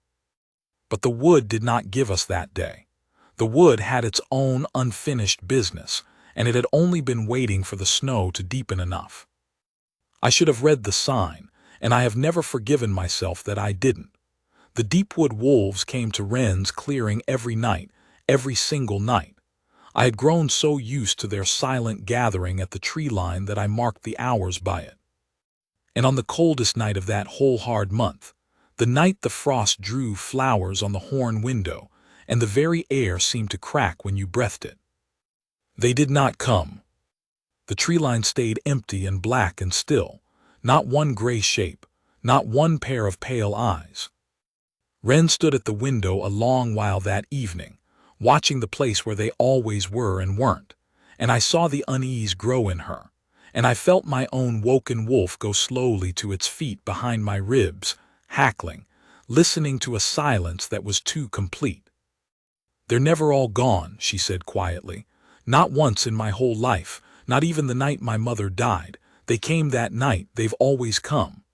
But the wood did not give us that day. The wood had its own unfinished business, and it had only been waiting for the snow to deepen enough. I should have read the sign, and I have never forgiven myself that I didn't. The Deepwood wolves came to Wren's clearing every night, every single night. I had grown so used to their silent gathering at the tree line that I marked the hours by it. And on the coldest night of that whole hard month, the night the frost drew flowers on the horn window, and the very air seemed to crack when you breathed it, they did not come. The tree line stayed empty and black and still, not one gray shape, not one pair of pale eyes. Wren stood at the window a long while that evening, watching the place where they always were and weren't, and I saw the unease grow in her, and I felt my own woken wolf go slowly to its feet behind my ribs, hackling, listening to a silence that was too complete. "They're never all gone," she said quietly. "Not once in my whole life, not even the night my mother died. They came that night, they've always come."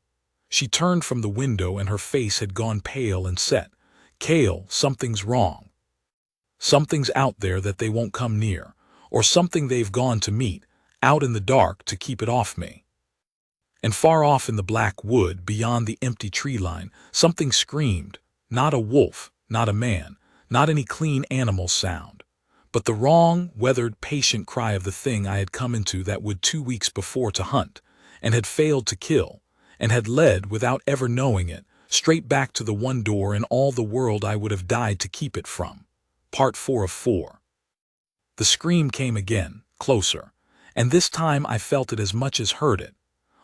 She turned from the window and her face had gone pale and set. "Cale, something's wrong. Something's out there that they won't come near, or something they've gone to meet, out in the dark to keep it off me." And far off in the black wood, beyond the empty tree line, something screamed, not a wolf, not a man, not any clean animal sound, but the wrong, weathered, patient cry of the thing I had come into that wood 2 weeks before to hunt, and had failed to kill, and had led, without ever knowing it, straight back to the one door in all the world I would have died to keep it from. Part 4 of 4. The scream came again, closer, and this time I felt it as much as heard it.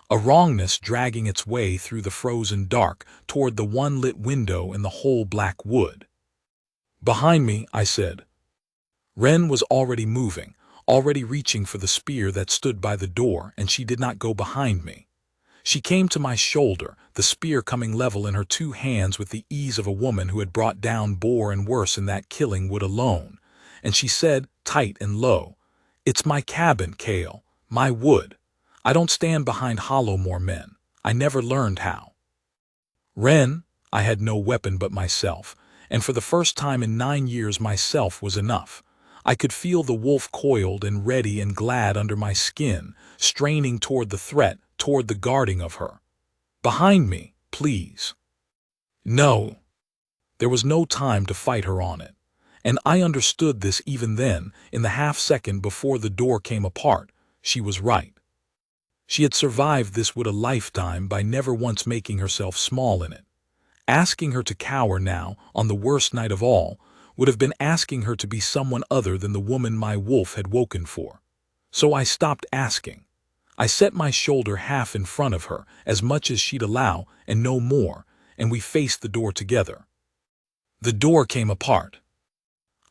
A wrongness dragging its way through the frozen dark toward the one lit window in the whole black wood. "Behind me," I said. Wren was already moving, already reaching for the spear that stood by the door, and she did not go behind me. She came to my shoulder, the spear coming level in her 2 hands with the ease of a woman who had brought down boar and worse in that killing wood alone, and she said, tight and low, "It's my cabin, Cale, my wood. I don't stand behind Hollowmore men. I never learned how." "Wren," I had no weapon but myself, and for the first time in 9 years myself was enough. I could feel the wolf coiled and ready and glad under my skin, straining toward the threat, toward the guarding of her. "Behind me, please." No. There was no time to fight her on it, and I understood this even then, in the half-second before the door came apart. She was right. She had survived this wood a lifetime by never once making herself small in it. Asking her to cower now, on the worst night of all, would have been asking her to be someone other than the woman my wolf had woken for. So I stopped asking. I set my shoulder half in front of her, as much as she'd allow, and no more, and we faced the door together. The door came apart.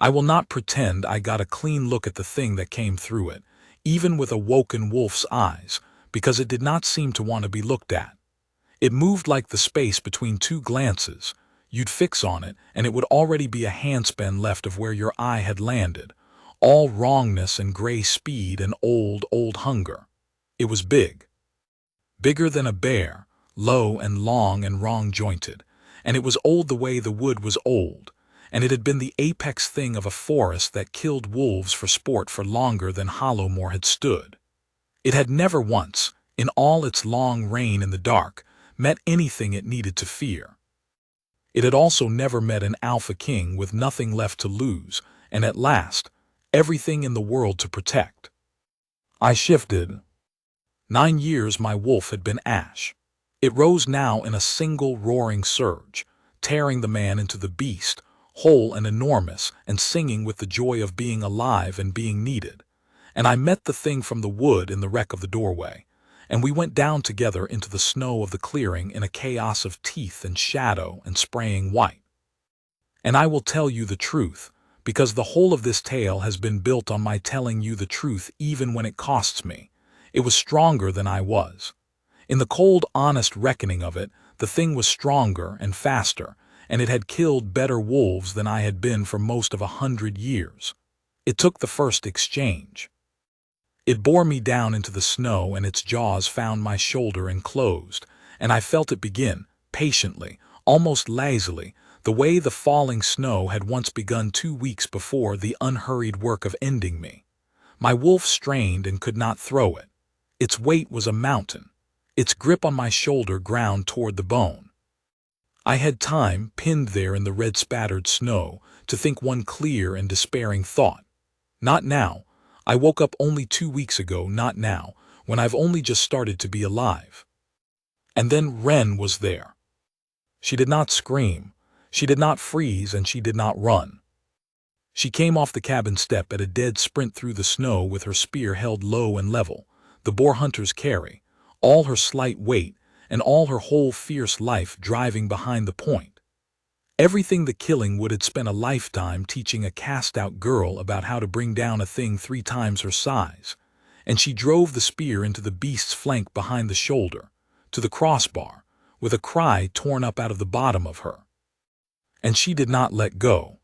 I will not pretend I got a clean look at the thing that came through it, even with a woken wolf's eyes, because it did not seem to want to be looked at. It moved like the space between 2 glances. You'd fix on it, and it would already be a handspan left of where your eye had landed. All wrongness and gray speed and old hunger. It was big. Bigger than a bear, low and long and wrong-jointed, and it was old the way the wood was old, and it had been the apex thing of a forest that killed wolves for sport for longer than Hollowmore had stood. It had never once, in all its long reign in the dark, met anything it needed to fear. It had also never met an alpha king with nothing left to lose, and at last, everything in the world to protect. I shifted. 9 years my wolf had been ash. It rose now in a single roaring surge, tearing the man into the beast, whole and enormous, and singing with the joy of being alive and being needed. And I met the thing from the wood in the wreck of the doorway, and we went down together into the snow of the clearing in a chaos of teeth and shadow and spraying white. And I will tell you the truth, because the whole of this tale has been built on my telling you the truth even when it costs me. It was stronger than I was. In the cold, honest reckoning of it, the thing was stronger and faster, and it had killed better wolves than I had been for most of 100 years. It took the first exchange. It bore me down into the snow, and its jaws found my shoulder and closed, and I felt it begin, patiently, almost lazily, the way the falling snow had once begun 2 weeks before the unhurried work of ending me. My wolf strained and could not throw it. Its weight was a mountain. Its grip on my shoulder ground toward the bone. I had time, pinned there in the red-spattered snow, to think one clear and despairing thought. Not now. I woke up only 2 weeks ago, not now, when I've only just started to be alive. And then Wren was there. She did not scream, she did not freeze, and she did not run. She came off the cabin step at a dead sprint through the snow with her spear held low and level, the boar hunters carry, all her slight weight and all her whole fierce life driving behind the point. Everything the Killing Wood had spent a lifetime teaching a cast-out girl about how to bring down a thing 3 times her size, and she drove the spear into the beast's flank behind the shoulder, to the crossbar, with a cry torn up out of the bottom of her. And she did not let go.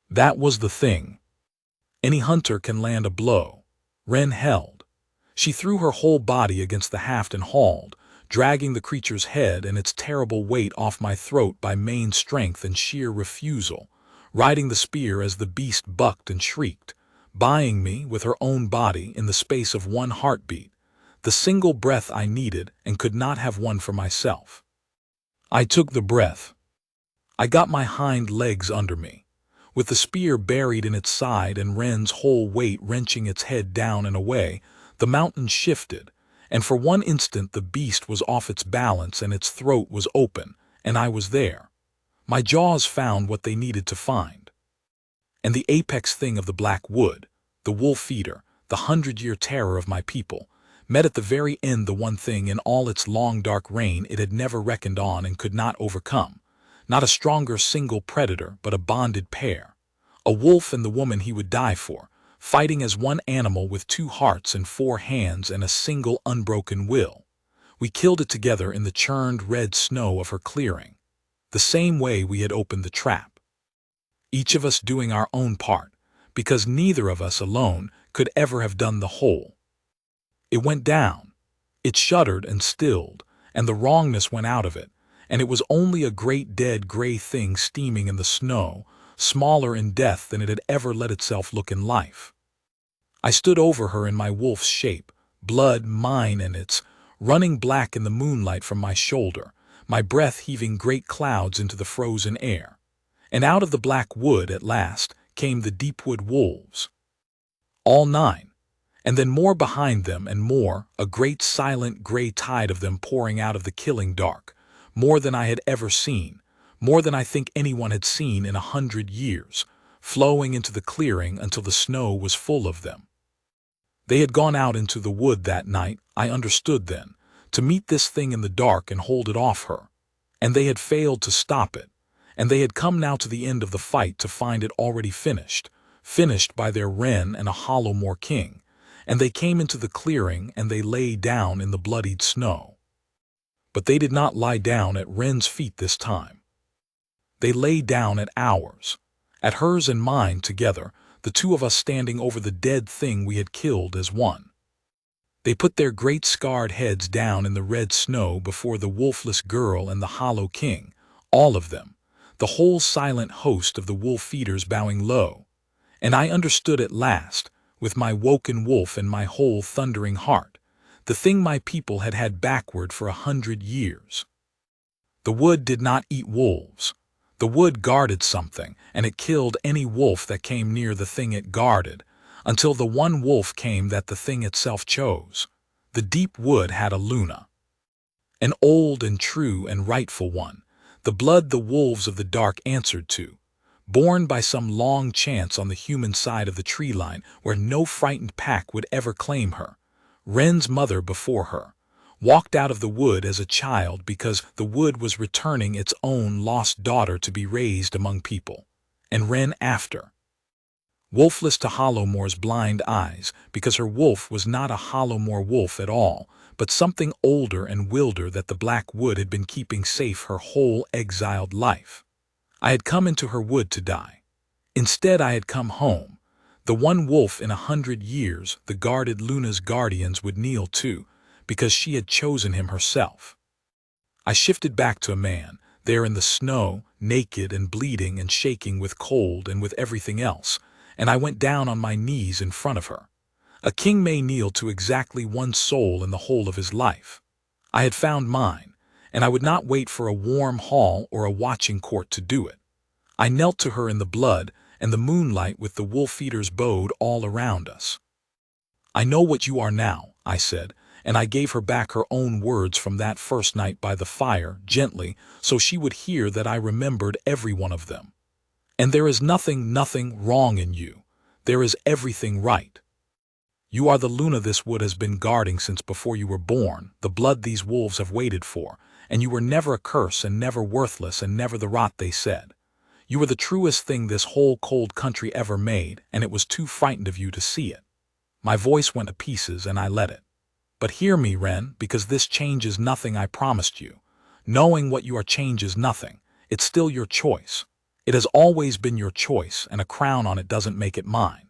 That was the thing. Any hunter can land a blow. Wren held. She threw her whole body against the haft and hauled, dragging the creature's head and its terrible weight off my throat by main strength and sheer refusal, riding the spear as the beast bucked and shrieked, buying me, with her own body, in the space of 1 heartbeat, the single breath I needed and could not have won for myself. I took the breath. I got my hind legs under me. With the spear buried in its side and Wren's whole weight wrenching its head down and away, the mountain shifted, and for 1 instant the beast was off its balance and its throat was open, and I was there. My jaws found what they needed to find. And the apex thing of the black wood, the wolf eater, the 100-year terror of my people, met at the very end the one thing in all its long dark reign it had never reckoned on and could not overcome. Not a stronger single predator, but a bonded pair. A wolf and the woman he would die for, fighting as one animal with 2 hearts and 4 hands and a single unbroken will. We killed it together in the churned red snow of her clearing, the same way we had opened the trap. Each of us doing our own part, because neither of us alone could ever have done the whole. It went down. It shuddered and stilled, and the wrongness went out of it, and it was only a great dead gray thing steaming in the snow, smaller in death than it had ever let itself look in life. I stood over her in my wolf's shape, blood, mine and its, running black in the moonlight from my shoulder, my breath heaving great clouds into the frozen air. And out of the black wood, at last, came the deepwood wolves. All 9. And then more behind them and more, a great silent gray tide of them pouring out of the killing dark. More than I had ever seen, more than I think anyone had seen in 100 years, flowing into the clearing until the snow was full of them. They had gone out into the wood that night, I understood then, to meet this thing in the dark and hold it off her. And they had failed to stop it, and they had come now to the end of the fight to find it already finished by their Wren and a Hollowmore king, and they came into the clearing and they lay down in the bloodied snow. But they did not lie down at Wren's feet this time. They lay down at ours, at hers and mine together, the 2 of us standing over the dead thing we had killed as one. They put their great scarred heads down in the red snow before the wolfless girl and the hollow king, all of them, the whole silent host of the wolf-eaters bowing low. And I understood at last, with my woken wolf and my whole thundering heart, the thing my people had had backward for 100 years. The wood did not eat wolves. The wood guarded something, and it killed any wolf that came near the thing it guarded, until the one wolf came that the thing itself chose. The deep wood had a Luna. An old and true and rightful one, the blood the wolves of the dark answered to, born by some long chance on the human side of the tree line where no frightened pack would ever claim her. Wren's mother before her, walked out of the wood as a child because the wood was returning its own lost daughter to be raised among people, and Wren after. Wolfless to Hollowmore's blind eyes, because her wolf was not a Hollowmore wolf at all, but something older and wilder that the black wood had been keeping safe her whole exiled life. I had come into her wood to die. Instead I had come home. The one wolf in 100 years the guarded Luna's guardians would kneel to, because she had chosen him herself. I shifted back to a man, there in the snow, naked and bleeding and shaking with cold and with everything else, and I went down on my knees in front of her. A king may kneel to exactly one soul in the whole of his life. I had found mine, and I would not wait for a warm hall or a watching court to do it. I knelt to her in the blood and the moonlight with the wolf-eaters bowed all around us. "I know what you are now," I said, and I gave her back her own words from that first night by the fire, gently, so she would hear that I remembered every one of them. "And there is nothing wrong in you. There is everything right. You are the Luna this wood has been guarding since before you were born, the blood these wolves have waited for, and you were never a curse and never worthless and never the rot they said. You were the truest thing this whole cold country ever made, and it was too frightened of you to see it." My voice went to pieces and I let it. "But hear me, Wren, because this changes nothing I promised you. Knowing what you are changes nothing. It's still your choice. It has always been your choice, and a crown on it doesn't make it mine.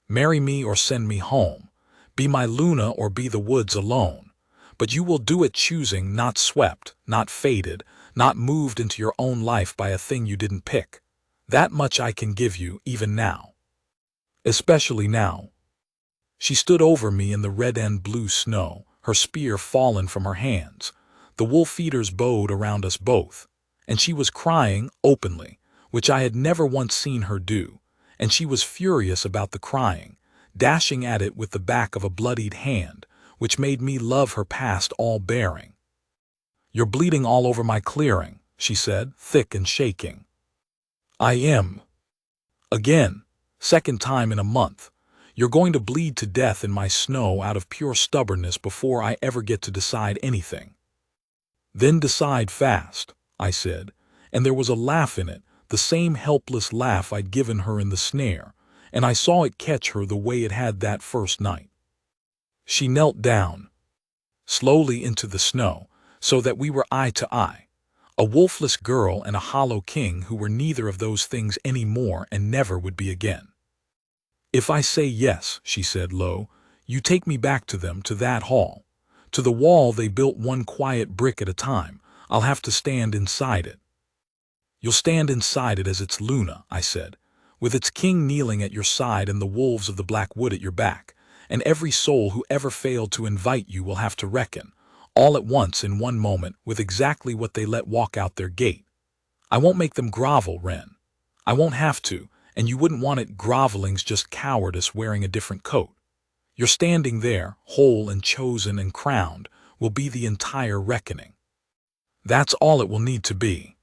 Marry me or send me home. Be my Luna or be the woods alone. But you will do it choosing, not swept, not faded, not moved into your own life by a thing you didn't pick. That much I can give you, even now. Especially now." She stood over me in the red and blue snow, her spear fallen from her hands. The wolf-eaters bowed around us both, and she was crying openly, which I had never once seen her do, and she was furious about the crying, dashing at it with the back of a bloodied hand, which made me love her past all bearing. "You're bleeding all over my clearing," she said, thick and shaking. "I am. Again, second time in a month. You're going to bleed to death in my snow out of pure stubbornness before I ever get to decide anything." "Then decide fast," I said, and there was a laugh in it, the same helpless laugh I'd given her in the snare, and I saw it catch her the way it had that first night. She knelt down, slowly into the snow, so that we were eye to eye, a wolfless girl and a hollow king who were neither of those things any more and never would be again. "If I say yes," she said low, "you take me back to them, to that hall, to the wall they built one quiet brick at a time. I'll have to stand inside it." "You'll stand inside it as its Luna," I said, "with its king kneeling at your side and the wolves of the Black Wood at your back, and every soul who ever failed to invite you will have to reckon, all at once in one moment, with exactly what they let walk out their gate. I won't make them grovel, Wren. I won't have to, and you wouldn't want it. Groveling's just cowardice wearing a different coat. Your standing there, whole and chosen and crowned, will be the entire reckoning. That's all it will need to be."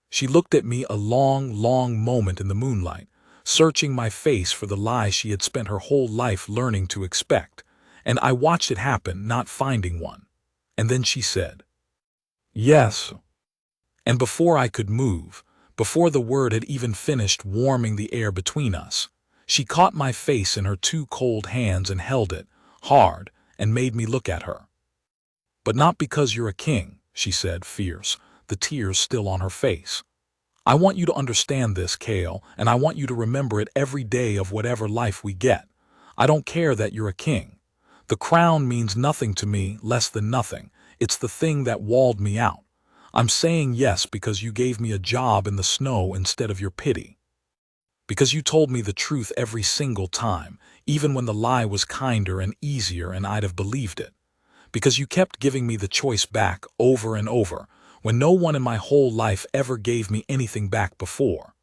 She looked at me a long moment in the moonlight, searching my face for the lie she had spent her whole life learning to expect, and I watched it happen, not finding one. And then she said, "Yes." And before I could move, before the word had even finished warming the air between us, she caught my face in her two cold hands and held it, hard, and made me look at her. "But not because you're a king," she said, fierce, the tears still on her face. "I want you to understand this, Kale, and I want you to remember it every day of whatever life we get. I don't care that you're a king. The crown means nothing to me, less than nothing. It's the thing that walled me out. I'm saying yes because you gave me a job in the snow instead of your pity. Because you told me the truth every single time, even when the lie was kinder and easier and I'd have believed it. Because you kept giving me the choice back over and over, when no one in my whole life ever gave me anything back before.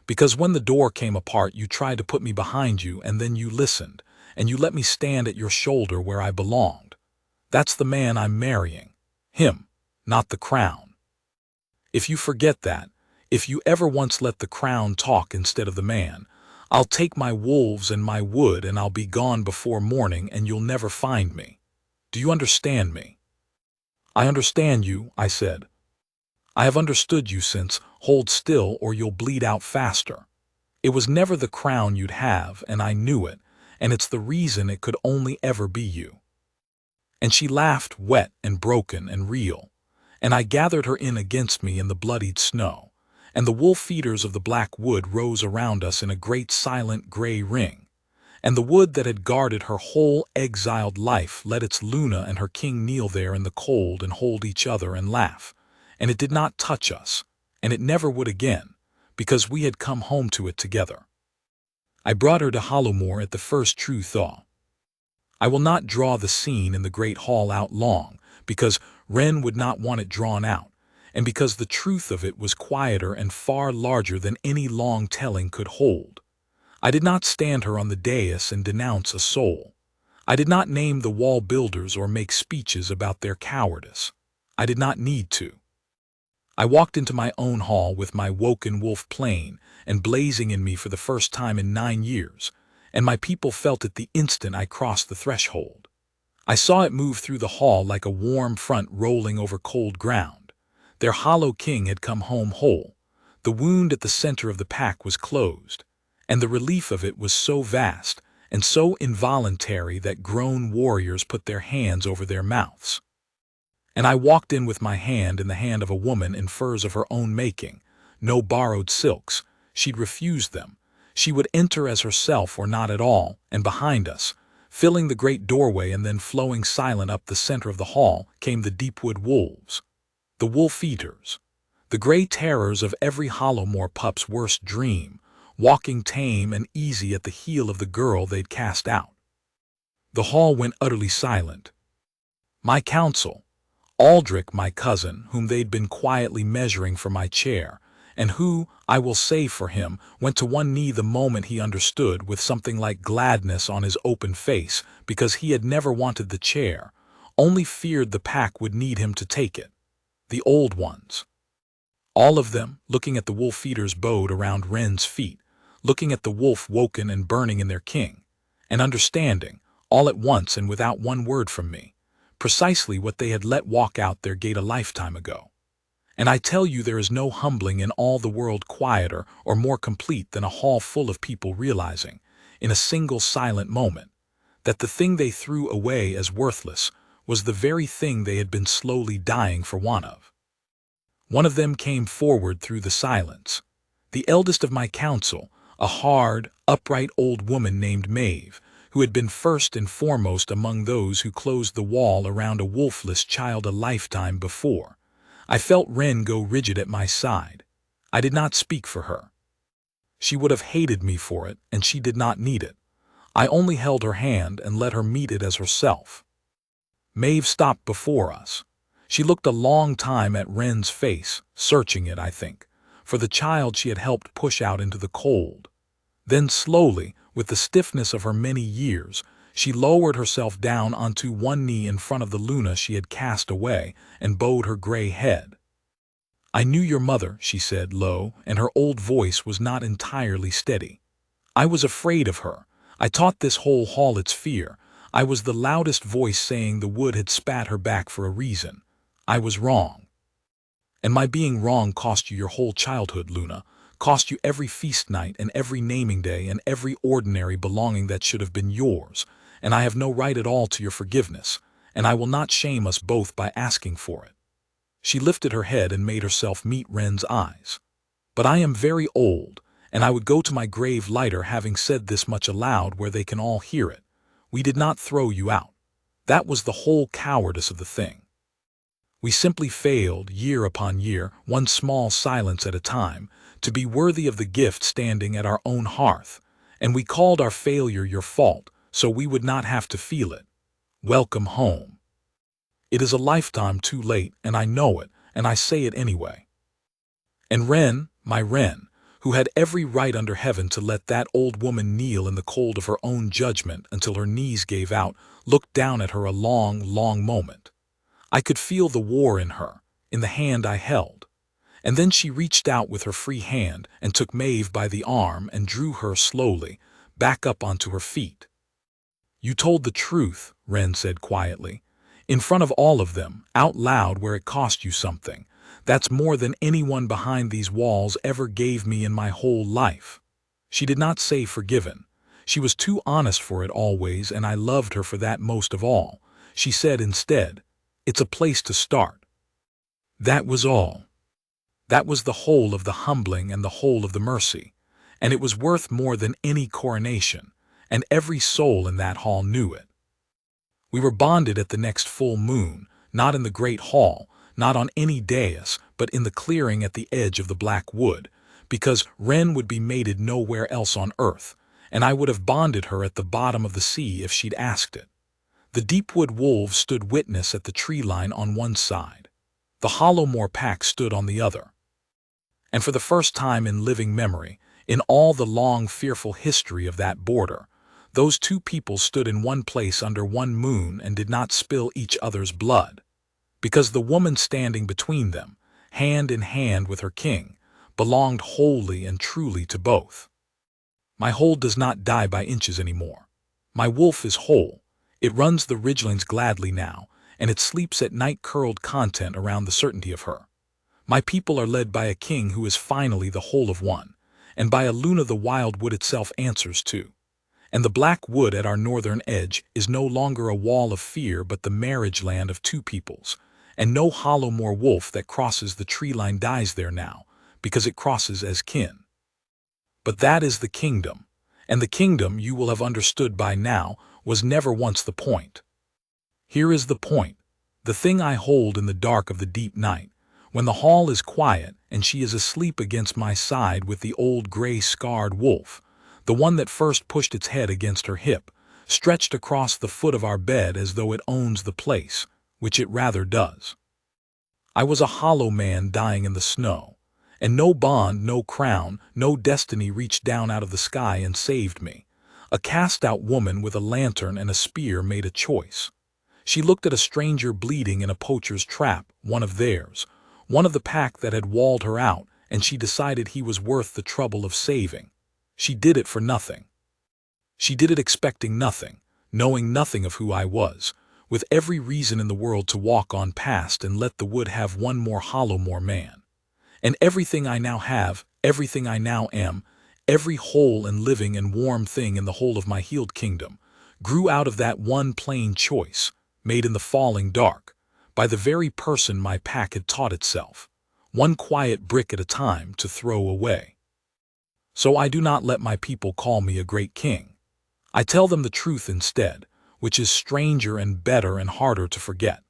Because when the door came apart you tried to put me behind you, and then you listened, and you let me stand at your shoulder where I belonged. That's the man I'm marrying. Him, not the crown. If you forget that, if you ever once let the crown talk instead of the man, I'll take my wolves and my wood and I'll be gone before morning and you'll never find me. Do you understand me?" "I understand you," I said. "I have understood you since. Hold still or you'll bleed out faster. It was never the crown you'd have, and I knew it, and it's the reason it could only ever be you." And she laughed, wet and broken and real, and I gathered her in against me in the bloodied snow, and the wolf-eaters of the Black Wood rose around us in a great silent gray ring, and the wood that had guarded her whole exiled life let its Luna and her king kneel there in the cold and hold each other and laugh, and it did not touch us, and it never would again, because we had come home to it together. I brought her to Hollowmore at the first true thaw. I will not draw the scene in the great hall out long, because Wren would not want it drawn out, and because the truth of it was quieter and far larger than any long telling could hold. I did not stand her on the dais and denounce a soul. I did not name the wall builders or make speeches about their cowardice. I did not need to. I walked into my own hall with my woken wolf plain and blazing in me for the first time in 9 years, and my people felt it the instant I crossed the threshold. I saw it move through the hall like a warm front rolling over cold ground. Their hollow king had come home whole. The wound at the center of the pack was closed, and the relief of it was so vast and so involuntary that grown warriors put their hands over their mouths. And I walked in with my hand in the hand of a woman in furs of her own making, no borrowed silks. She'd refused them. She would enter as herself or not at all, and behind us, filling the great doorway and then flowing silent up the center of the hall, came the deepwood wolves, the wolf-eaters, the gray terrors of every Hollowmore pup's worst dream, walking tame and easy at the heel of the girl they'd cast out. The hall went utterly silent. My counsel, Aldrich, my cousin, whom they'd been quietly measuring for my chair, and who, I will say for him, went to one knee the moment he understood, with something like gladness on his open face, because he had never wanted the chair, only feared the pack would need him to take it. The old ones. All of them, looking at the wolf-eaters bowed around Wren's feet, looking at the wolf woken and burning in their king, and understanding, all at once and without one word from me, precisely what they had let walk out their gate a lifetime ago. And I tell you, there is no humbling in all the world quieter or more complete than a hall full of people realizing, in a single silent moment, that the thing they threw away as worthless was the very thing they had been slowly dying for want of. One of them came forward through the silence, the eldest of my council, a hard, upright old woman named Maeve, who had been first and foremost among those who closed the wall around a wolfless child a lifetime before. I felt Wren go rigid at my side. I did not speak for her. She would have hated me for it, and she did not need it. I only held her hand and let her meet it as herself. Maeve stopped before us. She looked a long time at Wren's face, searching it, I think, for the child she had helped push out into the cold. Then slowly, with the stiffness of her many years, she lowered herself down onto one knee in front of the Luna she had cast away and bowed her gray head. "I knew your mother," she said low, and her old voice was not entirely steady. "I was afraid of her. I taught this whole hall its fear. I was the loudest voice saying the wood had spat her back for a reason. I was wrong. And my being wrong cost you your whole childhood, Luna, cost you every feast night and every naming day and every ordinary belonging that should have been yours, and I have no right at all to your forgiveness, and I will not shame us both by asking for it." She lifted her head and made herself meet Wren's eyes. "But I am very old, and I would go to my grave lighter having said this much aloud where they can all hear it. We did not throw you out. That was the whole cowardice of the thing. We simply failed, year upon year, one small silence at a time, to be worthy of the gift standing at our own hearth, and we called our failure your fault, so we would not have to feel it. Welcome home. It is a lifetime too late, and I know it, and I say it anyway." And Wren, my Wren, who had every right under heaven to let that old woman kneel in the cold of her own judgment until her knees gave out, looked down at her a long, long moment. I could feel the war in her, in the hand I held. And then she reached out with her free hand and took Maeve by the arm and drew her slowly back up onto her feet. "You told the truth," Wren said quietly, "in front of all of them, out loud where it cost you something. That's more than anyone behind these walls ever gave me in my whole life." She did not say forgiven. She was too honest for it always, and I loved her for that most of all. She said instead, "It's a place to start." That was all. That was the whole of the humbling and the whole of the mercy, and it was worth more than any coronation, and every soul in that hall knew it. We were bonded at the next full moon, not in the great hall, not on any dais, but in the clearing at the edge of the black wood, because Wren would be mated nowhere else on earth, and I would have bonded her at the bottom of the sea if she'd asked it. The Deepwood wolves stood witness at the tree line on one side. The Hollowmore pack stood on the other. And for the first time in living memory, in all the long, fearful history of that border, those two people stood in one place under one moon and did not spill each other's blood. Because the woman standing between them, hand in hand with her king, belonged wholly and truly to both. My hold does not die by inches anymore. My wolf is whole. It runs the ridgelines gladly now, and it sleeps at night curled content around the certainty of her. My people are led by a king who is finally the whole of one, and by a Luna the wild wood itself answers to. And the black wood at our northern edge is no longer a wall of fear but the marriage land of two peoples, and no Hollowmore wolf that crosses the tree line dies there now, because it crosses as kin. But that is the kingdom, and the kingdom, you will have understood by now, was never once the point. Here is the point, the thing I hold in the dark of the deep night, when the hall is quiet and she is asleep against my side with the old gray-scarred wolf, the one that first pushed its head against her hip, stretched across the foot of our bed as though it owns the place, which it rather does. I was a hollow man dying in the snow, and no bond, no crown, no destiny reached down out of the sky and saved me. A cast-out woman with a lantern and a spear made a choice. She looked at a stranger bleeding in a poacher's trap, one of theirs, one of the pack that had walled her out, and she decided he was worth the trouble of saving. She did it for nothing. She did it expecting nothing, knowing nothing of who I was, with every reason in the world to walk on past and let the wood have one more Hollowmore man. And everything I now have, everything I now am, every whole and living and warm thing in the whole of my healed kingdom, grew out of that one plain choice, made in the falling dark, by the very person my pack had taught itself, one quiet brick at a time, to throw away. So I do not let my people call me a great king. I tell them the truth instead, which is stranger and better and harder to forget,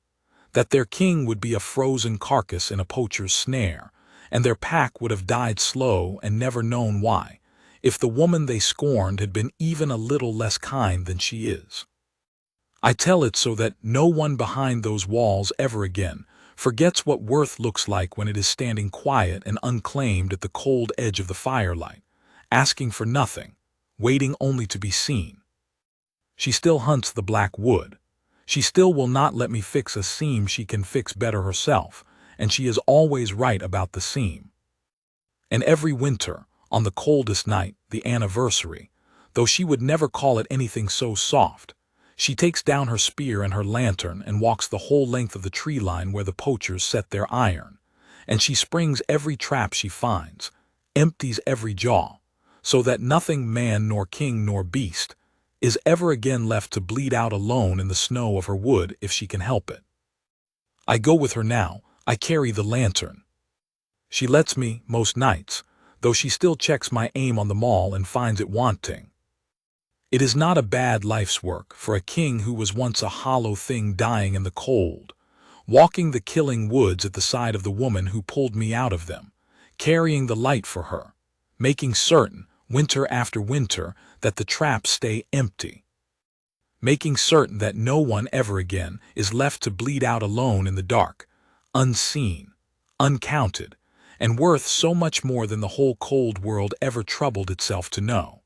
that their king would be a frozen carcass in a poacher's snare, and their pack would have died slow and never known why, if the woman they scorned had been even a little less kind than she is. I tell it so that no one behind those walls ever again forgets what worth looks like when it is standing quiet and unclaimed at the cold edge of the firelight, asking for nothing, waiting only to be seen. She still hunts the black wood. She still will not let me fix a seam she can fix better herself, and she is always right about the seam. And every winter, on the coldest night, the anniversary, though she would never call it anything so soft, she takes down her spear and her lantern and walks the whole length of the tree line where the poachers set their iron, and she springs every trap she finds, empties every jaw, so that nothing, man nor king nor beast, is ever again left to bleed out alone in the snow of her wood if she can help it. I go with her now, I carry the lantern. She lets me, most nights, though she still checks my aim on the maul and finds it wanting. It is not a bad life's work for a king who was once a hollow thing dying in the cold, walking the killing woods at the side of the woman who pulled me out of them, carrying the light for her, making certain, winter after winter, that the traps stay empty, making certain that no one ever again is left to bleed out alone in the dark, unseen, uncounted, and worth so much more than the whole cold world ever troubled itself to know.